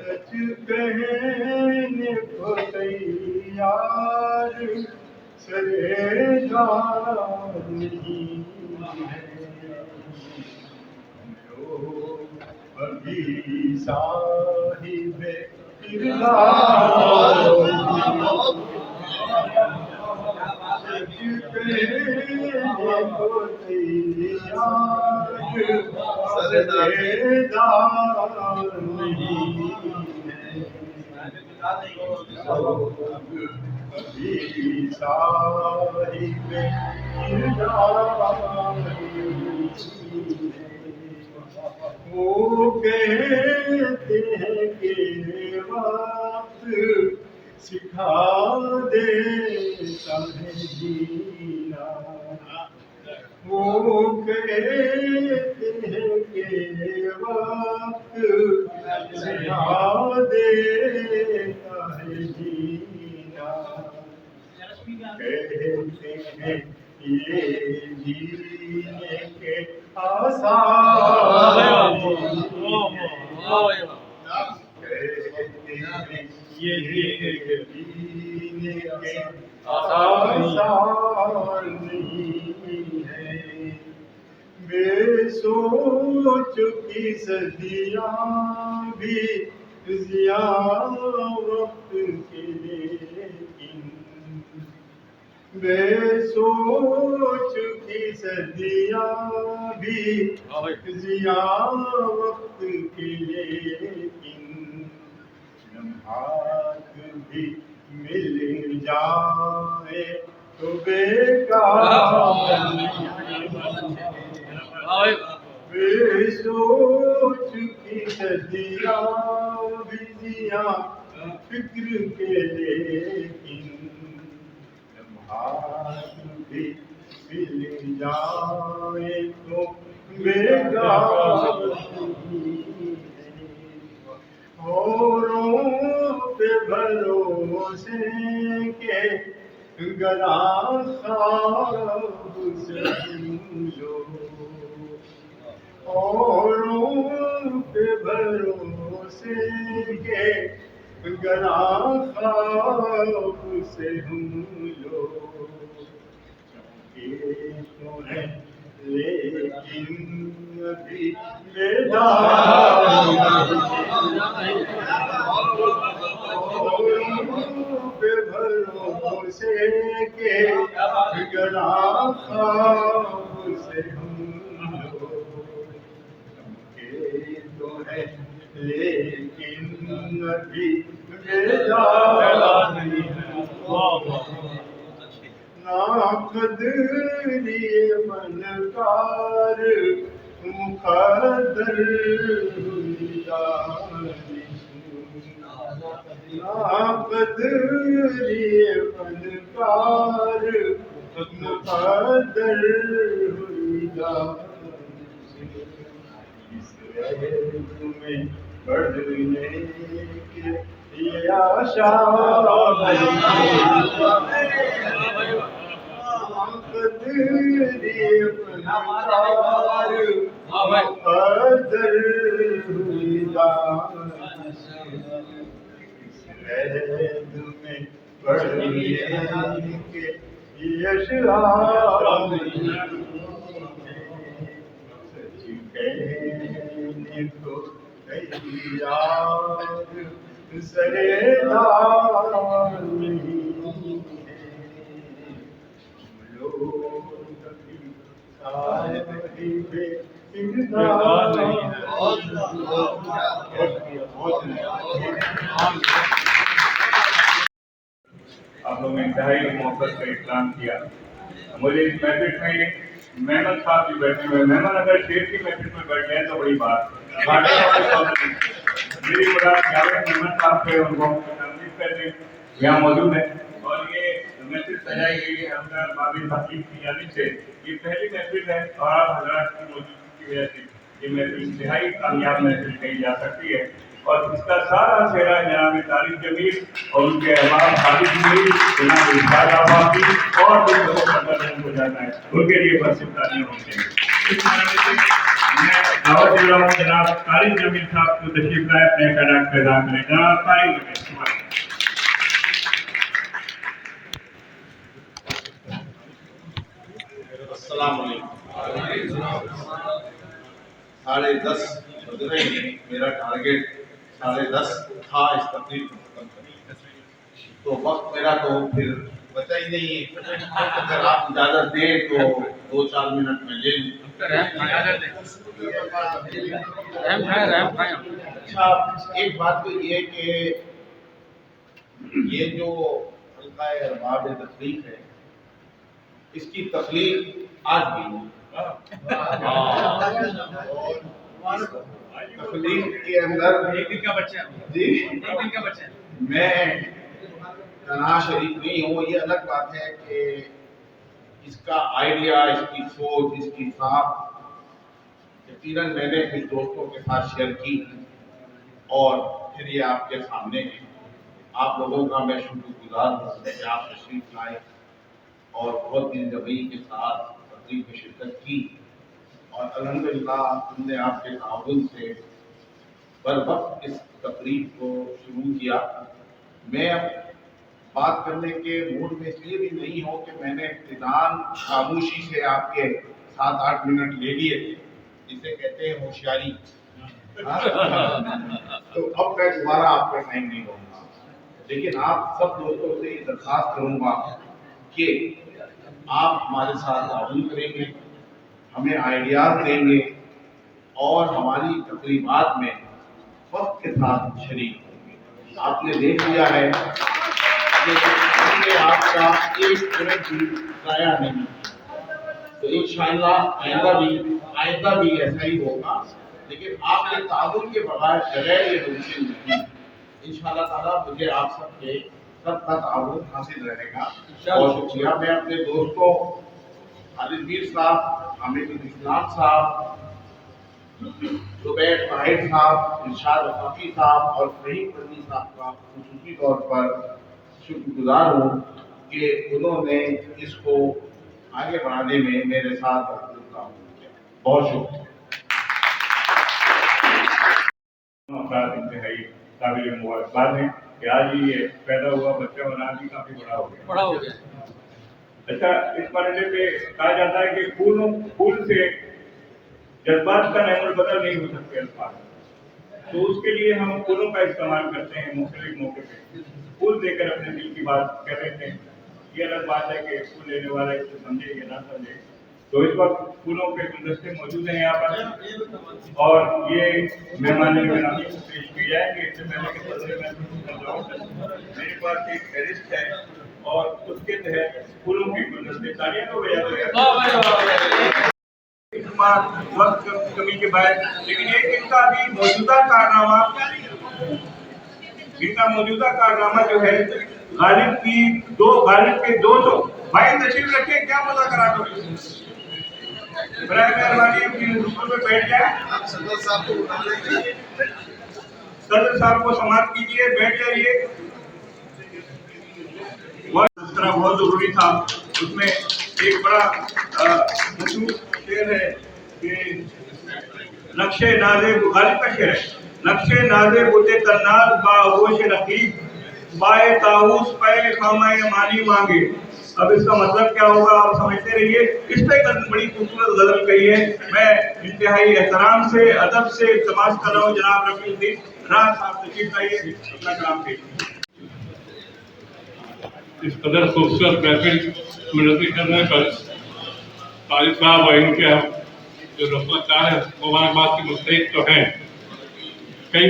سچ کہنے کو تیار سرےدار نہیں ہے. جو ابھی صاحب کردار وہ کہتے ہیں کہ وقت سکھا دیتا ہے جینا. وہ کہتے ہیں کہ وقت سکھا دیتا ہے جینا. کہتے ہیں یہ جینے کے آسان یہ جینے کے آسان نہیں ہے. بے سوچ کی صدیاں بھی ضیاء وقت کے لیکن بے سوچ کی صدیاں بھی ضیاء وقت کے لیکن لمحات بھی مل جائے تو بیکار بے سوچ کی صدیاں بھی ضیاء فکر کے لیکن لمحات بھی مل جائے تو بیکار اوروں پہ بھروسے کے گراں خواب سے لو. اوروں پہ بھروسے کے گراں خواب سے ہم لو. چونکہ تو ہے لیکن ابھی بیدار بے بھروسے کے بگڑا خواب سے ہم لوگ چمکے تو ہے لیکن ابھی بیدار نہیں ناقدری فنکار مقدر ناقدری فنکار مقدر اس رہت میں بڑھنے کے یہ آشا آپ لوگوں نے انتہائی محبت کا احترام کیا. مجھے اس محفل میں مہمان صاحب بھی بیٹھے ہوئے. مہمان اگر شیر کی محفل میں بیٹھ گئے تو بڑی بات. میری مراد جاوید احمد صاحب سے ان کو تنظیم کرتے یہاں موجود ہے اور یہ محفل سجائی گئی ہے ہمدرد بابی حکیم کی جانب سے. یہ پہلی محفل ہے اور آپ حضرات کی موجودگی کی وجہ سے یہ محفل انتہائی کامیاب محفل کہی جا سکتی ہے. اور اس کا سارا چہرہ جناب طارق جمیل اور ان کے احباب حافظ جمیل جناب ارشاد آبادی اور بھی بہت مدد ہو جاتا ہے. ان کے لیے بس تعلیم ہونی چاہیے. اس مرحلے سے میں دعوت دے رہا ہوں جناب طارق جمیل صاحب کو تشریف لائے اپنے خیالات کا اظہار کریں. جناب طارق جمیل. السلام علیکم. 10:30 بج رہے ہیں. میرا ٹارگیٹ 10:30 تھا اس تقریب کو ختم کرنے تو وقت میرا تو پھر بچا ہی نہیں ہے. اگر آپ اجازت دیں تو 2-4 منٹ میں لے لوں. اچھا ایک بات تو یہ کہ یہ جو حلقہ ارباب تخلیق ہے اس کی تخلیق آج بھی تخلیق کے اندر میں تنہا شریک نہیں ہوں. یہ الگ بات ہے کہ اس کا آئیڈیا اس کی سوچ اس کی ساخت یقیناً میں نے کچھ دوستوں کے ساتھ شیئر کی اور پھر یہ آپ کے سامنے ہے. آپ لوگوں کا میں شکر گزار ہوں کہ آپ تشریف لائے اور بہت دل جمعی کے ساتھ تقریب میں شرکت کی اور الحمدللہ ہم نے آپ کے تعاون سے بر وقت اس تقریب کو شروع کیا. میں اب بات کرنے کے موڈ میں اس لیے بھی نہیں ہوں کہ میں نے ابتداءً خاموشی سے آپ کے 7-8 منٹ لے لیے تھے جسے کہتے ہیں ہوشیاری. تو اب میں دوبارہ آپ کا ٹائم نہیں لوں گا لیکن آپ سب دوستوں سے یہ درخواست کروں گا کہ آپ ہمارے ساتھ تعاون کریں گے ہمیں آئیڈیاز دیں گے اور ہماری تقریبات میں وقت کے ساتھ شریک ہوں گے. آپ نے دیکھ لیا ہے کہ ہم نے آپ کا ایک منٹ بھی ضائع نہیں تو انشاءاللہ آئندہ بھی ایسا ہی ہوگا. لیکن آپ کے تعاون کے بغیر بغیر یہ ممکن نہیں. انشاءاللہ تعالیٰ مجھے آپ سب کا تعاون حاصل رہے گا. بہت شکریہ. میں اپنے دوستوں خالد میر صاحب حامد الاسلام صاحب زبیر طاہر صاحب ارشاد وفاقی صاحب اور فہیم پرنی صاحب کا خصوصی طور پر شکر گزار ہوں کہ انہوں نے اس کو آگے بڑھانے میں میرے ساتھ تعاون کیا. بہت شکریہ. انتہائی قابل مبارکباد ہیں کہ آج یہ پیدا ہوا بچہ بنا بھی کافی بڑا ہو گیا. अच्छा, इस मरहले पे कहा जाता है कि फूल से जज्बात का नैमुल बदल नहीं हो सकते अल्फाज, तो उसके लिए हम फूलों का इस्तेमाल करते हैं। मुख्तलिफ मौके पे फूल देकर अपने दिल की बात कह देते हैं। ये अलग बात है कि फूल लेने वाला इसको समझे या ना समझे। तो इस वक्त फूलों के गुलदस्ते मौजूद हैं यहाँ पर, और ये मेहमान ग्रामी को पेश किए जाएंगे। इससे पहले के सदर में मेरे पास एक फेरिस्त है और उसके तहत फूलों के गुलदस्ते तालियां तो बजा वक्त कमी के बाद, लेकिन एक इनका भी मौजूदा कारनामा जो है, गालिब के दो तो भाई तशरीफ रखे, क्या मुज़ाकरा करो, बराए मेहरबानी अपनी रुकन पे बैठ जाए। सदर साहब को समाप्त कीजिए, बैठ जाइए। बहुत जरूरी था, उसमें एक बड़ा मशहूर शेर है कि नक्शे नाज़े गालिब का शेर है, नक्शे नाज़े बुते तन्नाज़ बाहोश रकीब बाए ताऊस पे खामाए मानी मांगे। अब इसका मतलब क्या होगा आप समझते रहिए। इस पे बड़ी खूबसूरत गजल कही है। मैं इंतहाई एहतराम से, अदब से तमाश कर रहा हूँ जनाब रफीउद्दीन राज साहब, तशरीफ लाइए, अपना काम कीजिए। इस कदर खूबसूरत महफिल मुनज़्ज़म करने पर तालिब साहब और इनके जो रफ़्तार है मुबारकबाद के मुस्तहिक़ तो हैं। कई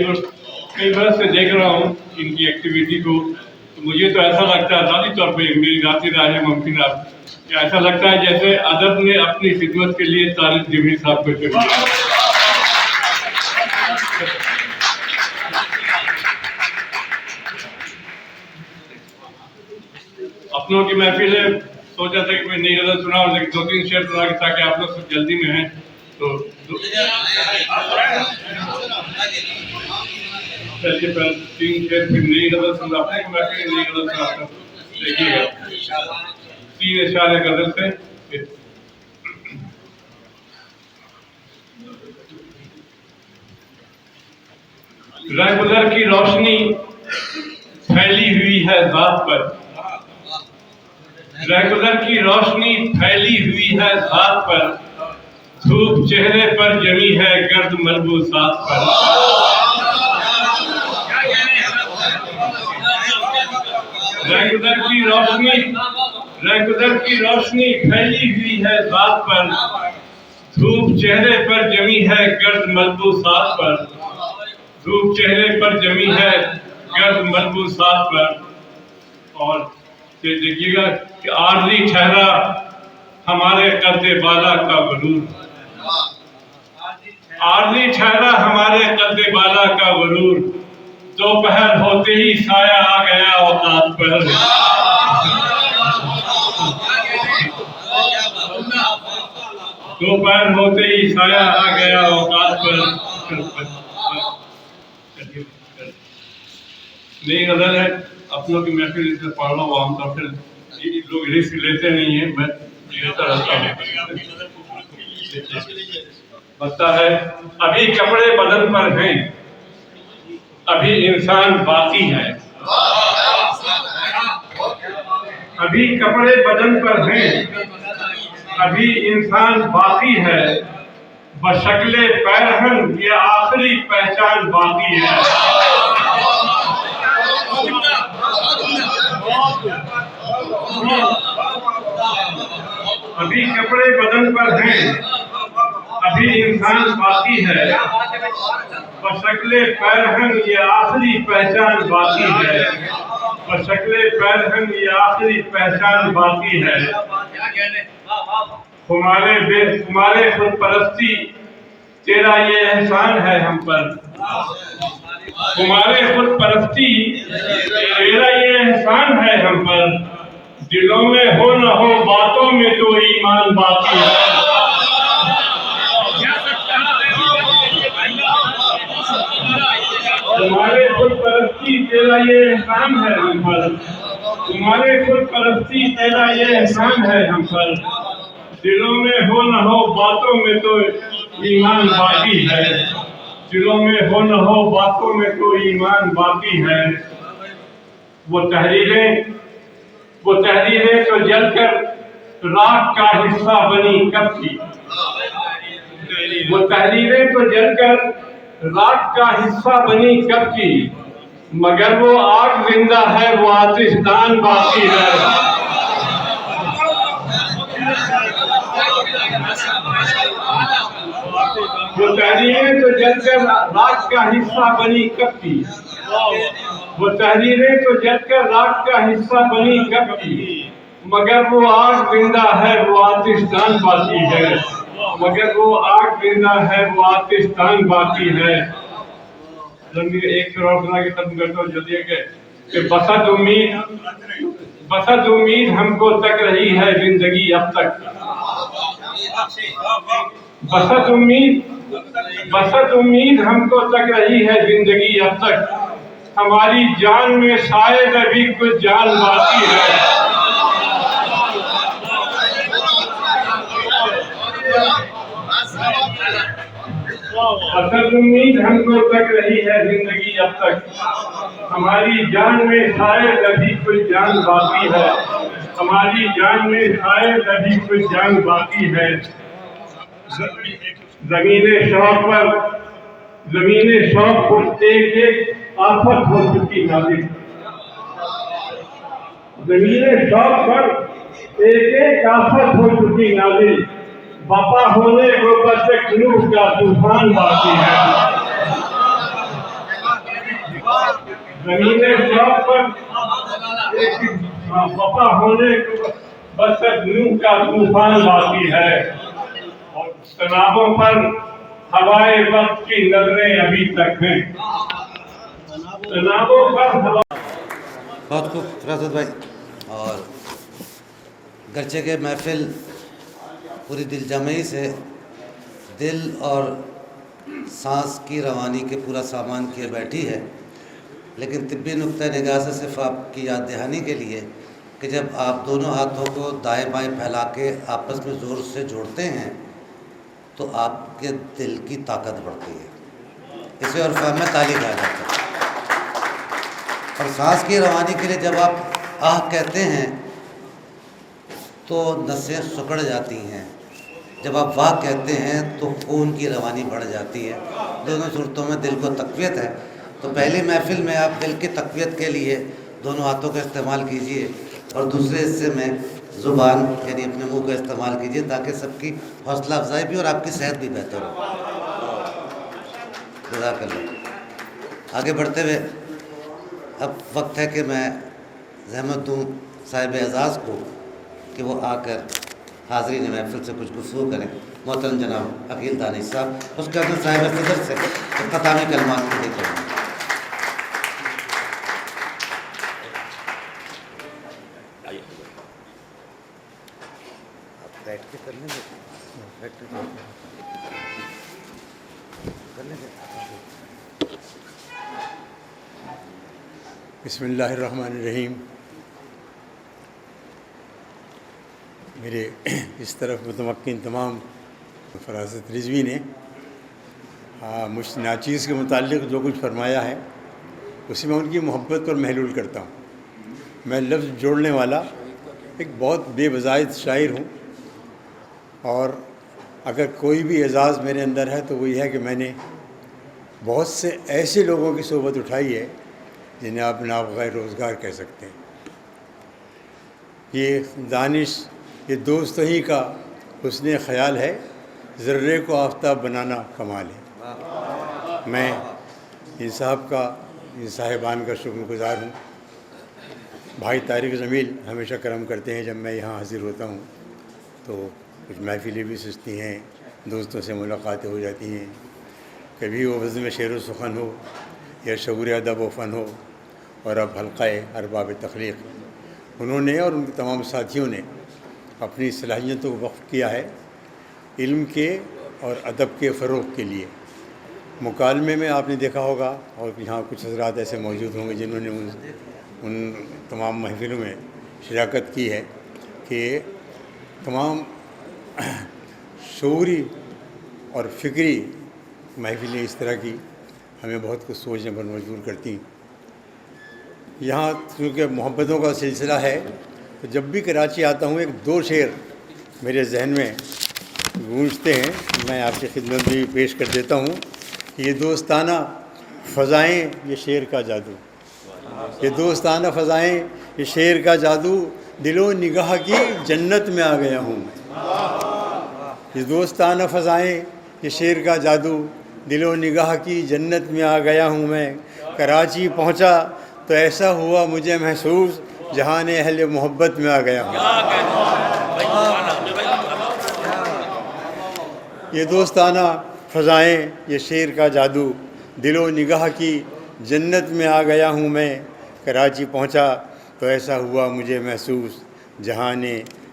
बरस से देख रहा हूँ इनकी एक्टिविटी को, तो मुझे तो ऐसा लगता है, ज़ाती तौर पे मेरी ज़ाती राय है, मुमकिन आप, ऐसा लगता है जैसे अदब ने अपनी खिदमत के लिए तारिक जमील साहब को चुना। अपनों की महफिल है, सोचा था कि कोई नई गजल सुनाऊं, लेकिन 2-3 शेर सुना के ताकि आप लोग सब जल्दी में हैं, तो चलिए पहले 3 शेर फिर नई गजल सुना, अपने को महफिल नई गजल सुनाता हूँ। देखिएगा 3 इशारे गजल से। रेगुलर की रोशनी फैली हुई है ज़ात पर, रेगुलर की रोशनी फैली हुई है ज़ात पर, धूप चेहरे पर जमी है गर्द मलबूसात पर। रेगुलर की रोशनी फैली हुई है ज़ात पर, धूप चेहरे पर जमी है गर्द मलबूसात पर, धूप चेहरे पर जमी है गर्द मलबूसात पर। और देखिएगा कि आरज़ी ठहरा हमारे कद्दे बाला का गुरूर, आरज़ी ठहरा हमारे कद्दे बाला का गुरूर, दोपहर होते ही साया आ गया औकात पर। दोपहर होते ही साया आ गया औकात पर। नई गजल है, अपनों की महफिल इसमें पढ़ रहा हूँ। आमतौर पर लोग रिस्क लेते नहीं है, मैं लेता रहता हूँ। बता है, अभी कपड़े बदन पर हैं, अभी इंसान बाकी है, अभी कपड़े बदन पर हैं, अभी इंसान बाकी है, बशक्ले पैरहन ये आखिरी पहचान बाकी है। अभी कपड़े बदन पर हैं, अभी इंसान बाकी है, बशक्ले पैरहन ये आखिरी पहचान बाकी है, बशक्ले पैरहन ये आखिरी पहचान बाकी है। हमारे खुद परस्ती तेरा ये एहसान है हम पर, हमारे खुद परस्ती तेरा ये एहसान है हम पर, दिलों में हो न हो बातों में तो ईमान बाकी है। तुम्हारे खुद परस्ती तेरा ये एहसान है हम पर, तुम्हारे खुद परस्ती तेरा ये एहसान है हम पर, दिलों में हो न हो बातों में तो ईमान बाकी है, दिलों में हो न हो बातों में तो ईमान बाकी है। वो तहरीरें तो जलकर राख का हिस्सा बनी कब की। वो तहरीरें तो जलकर राख का हिस्सा बनी कब की, मगर वो आग जिंदा है, वो आतिशदान बाकी है। वो तहरीरें तो जलकर राख का हिस्सा बनी कब की, वो तहरीरें तो जलकर राख का हिस्सा बनी कब की, मगर वो आग जिंदा है, वो आतिशदान बाकी है, मगर वो आग जिंदा है, वो आतिशदान बाकी है। एक करोड़ बना के खत्म करता हूँ जल्दी कि बसत उम्मीद हमको तक रही है जिंदगी अब तक, बसत उम्मीद हमको तक रही है जिंदगी अब तक, हमारी जान में शायद अभी कुछ जान बाकी है। बसत उम्मीद हमको तक रही है जिंदगी अब तक, हमारी जान में शायद अभी कुछ जान बाकी है, हमारी जान में शायद अभी कुछ जान बाकी है। ज़मीने शौक पर एक एक आफत हो चुकी नाज़िल, ज़मीने शौक पर एक एक आफत हो चुकी नाज़िल, बपा होने को बस एक नूह का तूफान बाकी है। ज़मीने शौक पर बपा होने को बस एक नूह का तूफान बाकी है, और तनाबों पर हवाए वक्त की नजरें अभी तक हैं, तनाबों पर हवा। बहुत खूब फिरासत भाई। और गरचे के महफिल पूरी दिल जमई से दिल और सांस की रवानी के पूरा सामान किए बैठी है, लेकिन तिब्बी नुक्ता निगाह से सिर्फ आपकी याद दहानी के लिए कि जब आप दोनों हाथों को दाएं बाएं फैला के आपस में ज़ोर से जोड़ते हैं तो आपके दिल की ताकत बढ़ती है। इसे और में ताली कहा जाता है। और सांस की रवानी के लिए जब आप आह कहते हैं तो नसें सिकुड़ जाती हैं, जब आप वाह कहते हैं तो खून की रवानी बढ़ जाती है। दोनों सूरतों में दिल को तक़वियत है। तो पहली महफिल में आप दिल की तक़वियत के लिए दोनों हाथों का इस्तेमाल कीजिए और दूसरे हिस्से में ज़ुबान यानी अपने मुंह का इस्तेमाल कीजिए ताकि सबकी हौसला अफजाई भी और आपकी सेहत भी बेहतर हो। जज़ाकल्लाह। आगे बढ़ते हुए अब वक्त है कि मैं ज़हमत दूँ साहिब एजाज़ को कि वो आकर हाज़रीन महफिल से कुछ गुफ्तगू करें। मोहतरम जनाब अकील दानिश साहब, उसके अंदर साहिब सदर से इख्तितामी कलमात के लिए करें। बैठ के कर लेंगे, बैठ के कर लेंगे। बिस्मिल्लाहिर्रहमानिर्रहीम। मेरे इस तरफ मुतमक्किन तमाम फरासत रिजवी ने मुझ नाचीज़ के मुताल्लिक़ जो कुछ फरमाया है उसी में उनकी मोहब्बत पर महलूल करता हूँ। मैं लफ्ज़ जोड़ने वाला एक बहुत बेवज़ाइद शायर हूँ, और अगर कोई भी एजाज़ मेरे अंदर है तो वो ये है कि मैंने बहुत से ऐसे लोगों की सोबत उठाई है जिन्हें आप नाबग़ैर रोज़गार कह सकते हैं। ये दानिश, ये दोस्त ही का हुस्न ख़याल है, ज़र्रे को आफ़ताब बनाना कमाल है। मैं इन साहब का, इन साहिबान का शुक्रगुज़ार हूँ। भाई तारिक ज़मील हमेशा करम करते हैं, जब मैं यहाँ हाज़िर होता हूँ तो कुछ महफ़िलें भी सजती हैं, दोस्तों से मुलाकातें हो जाती हैं। कभी वो वज़न में शेर व सुख़न हो या शऊर अदब व फ़न हो, और अब हल्क़ाए अरबाब तख़लीक़ उन्होंने और उनके तमाम साथियों ने अपनी सलाहियतों को वक़्फ़ किया है इल्म के और अदब के फ़रोग़ के लिए। मुकालमे में आपने देखा होगा, और यहाँ कुछ हज़रात ऐसे मौजूद होंगे जिन्होंने उन तमाम महफ़िलों में शिराकत की है कि तमाम शऊरी और फ़िक्री महफ़िलें इस तरह की हमें बहुत कुछ सोचने पर मजबूर करती हैं। यहाँ चूँकि मोहब्बतों का सिलसिला है तो जब भी कराची आता हूँ एक दो शेर میرے ذہن میں گونجتے ہیں، میں آپ کی خدمت میں پیش کر دیتا ہوں کہ یہ دوستانہ فضائیں یہ شعر کا جادو، یہ دوستانہ فضائیں یہ شعر کا جادو، دل و نگاہ کی جنت میں آ گیا ہوں میں۔ یہ دوستانہ فضائیں یہ شعر کا جادو، دل و نگاہ کی جنت میں آ گیا ہوں میں۔ کراچی پہنچا تو ایسا ہوا مجھے محسوس، جہان اہل محبت میں آ گیا ہوں۔ یہ دوستانہ فضائیں یہ شعر کا جادو، دل و نگاہ کی جنت میں آ گیا ہوں میں۔ کراچی پہنچا تو ایسا ہوا مجھے محسوس، جہان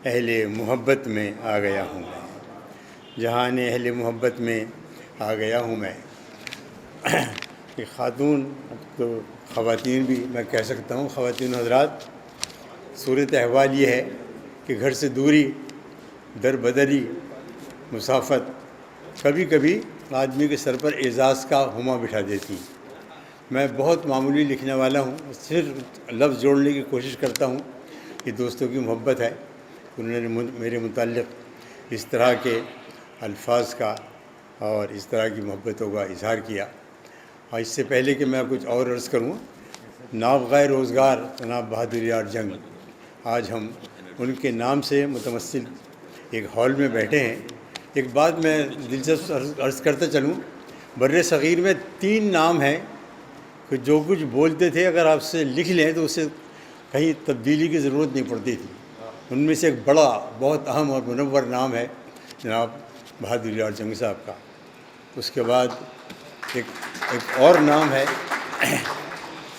اہل محبت میں آ گیا ہوں میں، جہان اہل محبت میں آ گیا ہوں میں۔ کہ خاتون، تو خواتین بھی میں کہہ سکتا ہوں، خواتین حضرات، صورت احوال یہ ہے کہ گھر سے دوری، در بدری، مسافت کبھی کبھی آدمی کے سر پر اعزاز کا ہما بٹھا دیتی۔ میں بہت معمولی لکھنے والا ہوں، صرف لفظ جوڑنے کی کوشش کرتا ہوں کہ دوستوں کی محبت ہے، انہوں نے میرے متعلق اس طرح کے الفاظ کا اور اس طرح کی محبتوں کا اظہار کیا۔ اور اس سے پہلے کہ میں کچھ اور عرض کروں، نابغہ روزگار جناب بہادر یار جنگ، آج ہم ان کے نام سے متمثل ایک ہال میں بیٹھے ہیں۔ ایک بات میں دلچسپ عرض کرتا چلوں، بر صغیر میں 3 نام ہیں کہ جو کچھ بولتے تھے اگر آپ سے لکھ لیں تو اسے کہیں تبدیلی کی ضرورت نہیں پڑتی تھی۔ ان میں سے ایک بڑا بہت اہم اور منور نام ہے جناب بہادر یار جنگ صاحب کا۔ اس کے بعد ایک اور نام ہے،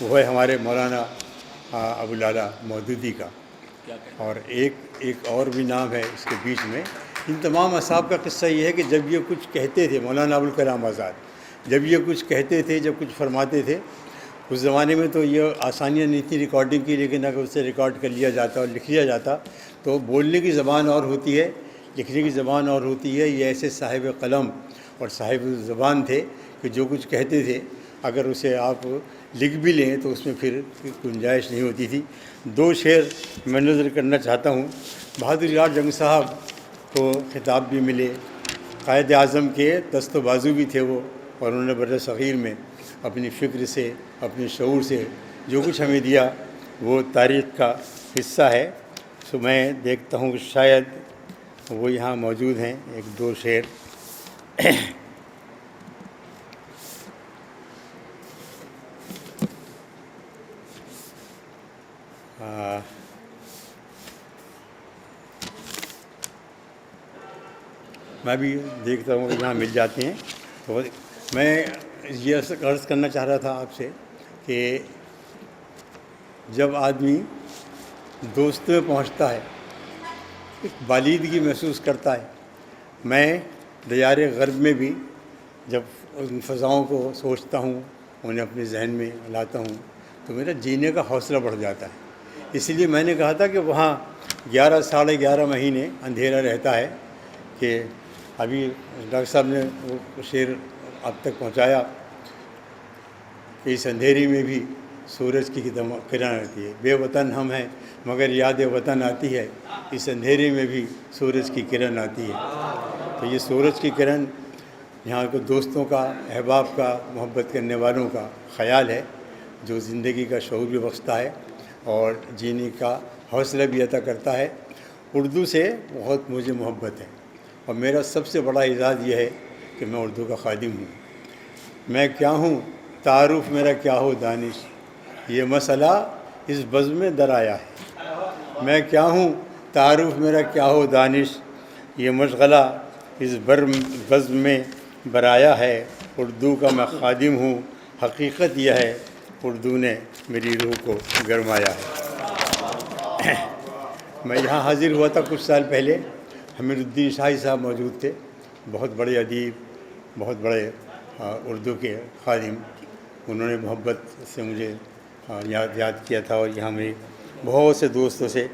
وہ ہے ہمارے مولانا ابوالعلا مودودی کا، اور ایک اور بھی نام ہے اس کے بیچ میں۔ ان تمام اصحاب کا قصہ یہ ہے کہ جب یہ کچھ کہتے تھے، مولانا ابوالکلام آزاد جب یہ کچھ کہتے تھے، جب کچھ فرماتے تھے، اس زمانے میں تو یہ آسانیاں نہیں تھی ریکارڈنگ کی، لیکن اگر اسے ریکارڈ کر لیا جاتا اور لکھ لیا جاتا تو بولنے کی زبان اور ہوتی ہے، لکھنے کی زبان اور ہوتی ہے۔ یہ ایسے صاحب قلم اور صاحب زبان تھے کہ جو کچھ کہتے تھے اگر اسے آپ لکھ بھی لیں تو اس میں پھر گنجائش نہیں ہوتی تھی۔ 2 شعر میں نظر کرنا چاہتا ہوں۔ بہادر یار جنگ صاحب کو خطاب بھی ملے، قائد اعظم کے دست و بازو بھی تھے وہ، اور انہوں نے بر صغیر میں اپنی فکر سے، اپنے شعور سے جو کچھ ہمیں دیا وہ تاریخ کا حصہ ہے۔ سو میں دیکھتا ہوں کہ شاید وہ یہاں موجود ہیں، 1-2 شعر۔ میں بھی دیکھتا ہوں کہ یہاں مل جاتے ہیں۔ تو میں یہ عرض کرنا چاہ رہا تھا آپ سے کہ جب آدمی دوست میں پہنچتا ہے ایک بالیدگی محسوس کرتا ہے۔ میں دیار غرب میں بھی جب ان فضاؤں کو سوچتا ہوں، انہیں اپنے ذہن میں لاتا ہوں تو میرا جینے کا حوصلہ بڑھ جاتا ہے۔ اسی لیے میں نے کہا تھا کہ وہاں 11-11.5 مہینے اندھیرا رہتا ہے، کہ ابھی ڈاکٹر صاحب نے وہ شعر اب تک پہنچایا کہ اس اندھیری میں بھی سورج کی کرن آتی ہے، بے وطن ہم ہیں مگر یاد وطن آتی ہے، اس اندھیرے میں بھی سورج کی کرن آتی ہے۔ تو یہ سورج کی کرن یہاں کے دوستوں کا، احباب کا، محبت کرنے والوں کا خیال ہے، جو زندگی کا شعور بھی بخشتا ہے اور جینے کا حوصلہ بھی عطا کرتا ہے۔ اردو سے بہت مجھے محبت ہے، اور میرا سب سے بڑا اعزاز یہ ہے کہ میں اردو کا خادم ہوں۔ میں کیا ہوں تعارف میرا کیا ہو دانش، یہ مسئلہ اس بزم میں در آیا ہے۔ میں کیا ہوں تعارف میرا کیا ہو دانش، یہ مشغلہ اس بزم میں برایا ہے۔ اردو کا میں خادم ہوں، حقیقت یہ ہے اردو نے میری روح کو گرمایا ہے۔ میں یہاں حاضر ہوا تھا کچھ سال پہلے، حمید الدین شاہی صاحب موجود تھے، بہت بڑے ادیب، بہت بڑے اردو کے خادم۔ انہوں نے محبت سے مجھے یاد کیا تھا، اور یہاں میری بہت سے دوستوں سے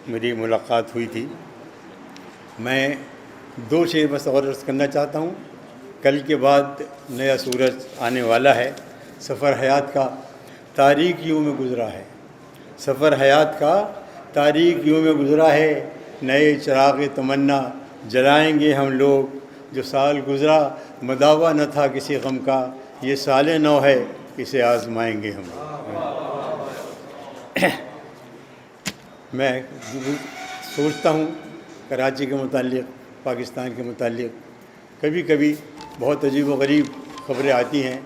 میری ملاقات ہوئی تھی۔ میں 2 شعر بس اور عرض کرنا چاہتا ہوں۔ کل کے بعد نیا سورج آنے والا ہے، سفر حیات کا تاریکیوں میں گزرا ہے، سفر حیات کا تاریکیوں میں گزرا ہے، नए चिराग तमन्ना जलाएंगे हम लोग, जो साल गुज़रा मदावा न था किसी गम का, ये साल नौ है इसे आजमाएंगे हम। मैं सोचता हूँ कराची के मुतालिक, पाकिस्तान के मुतालिक कभी कभी बहुत अजीब व गरीब ख़बरें आती हैं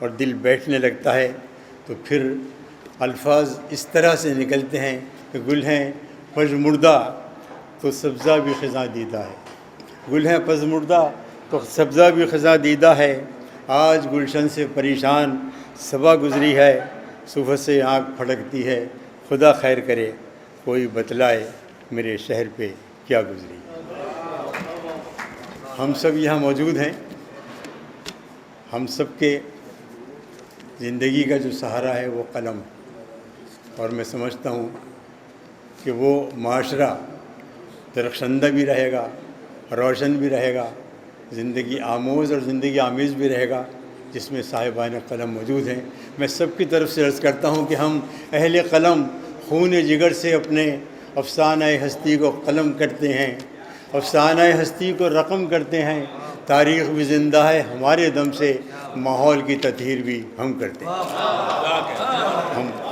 और दिल बैठने लगता है, तो फिर अल्फाज इस तरह से निकलते हैं कि गुल हैं पज़मुर्दा तो सब्ज़ा भी ख़ज़ा दीदा है, गुल हैं पज़मुर्दा तो सब्ज़ा भी ख़ज़ा दीदा है, आज गुलशन से परेशान सबा गुज़री है, सुबह से आँख फड़कती है, खुदा खैर करे कोई बतलाए मेरे शहर पे क्या गुज़री। हम सब यहाँ मौजूद हैं, हम सब के ज़िंदगी का जो सहारा है वो कलम है, और मैं समझता हूँ कि वो माशरा दरख्शंदा भी रहेगा, रोशन भी रहेगा, ज़िंदगी आमोज़ और ज़िंदगी आमेज़ भी रहेगा, जिसमें साहिबान कलम मौजूद हैं। मैं सबकी तरफ से अर्ज़ करता हूँ कि हम अहले कलम खून जिगर से अपने अफ़साना हस्ती को कलम करते हैं, अफ़साना हस्ती को रकम करते हैं, तारीख़ भी ज़िंदा है हमारे दम से, माहौल की तطہیر भी हम करते हैं।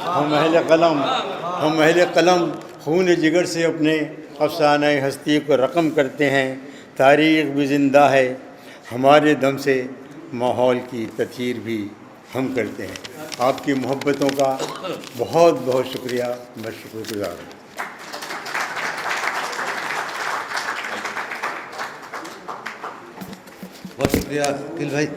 हम अहले कलम खून जिगर से अपने अफ़साना हस्ती को रकम करते हैं, तारीख़ भी ज़िंदा है हमारे दम से, माहौल की तطہیر भी हम करते हैं। आपकी मोहब्बतों का बहुत बहुत शुक्रिया, मैं शुक्रगुज़ार हूँ। बहुत शुक्रिया अकील भाई।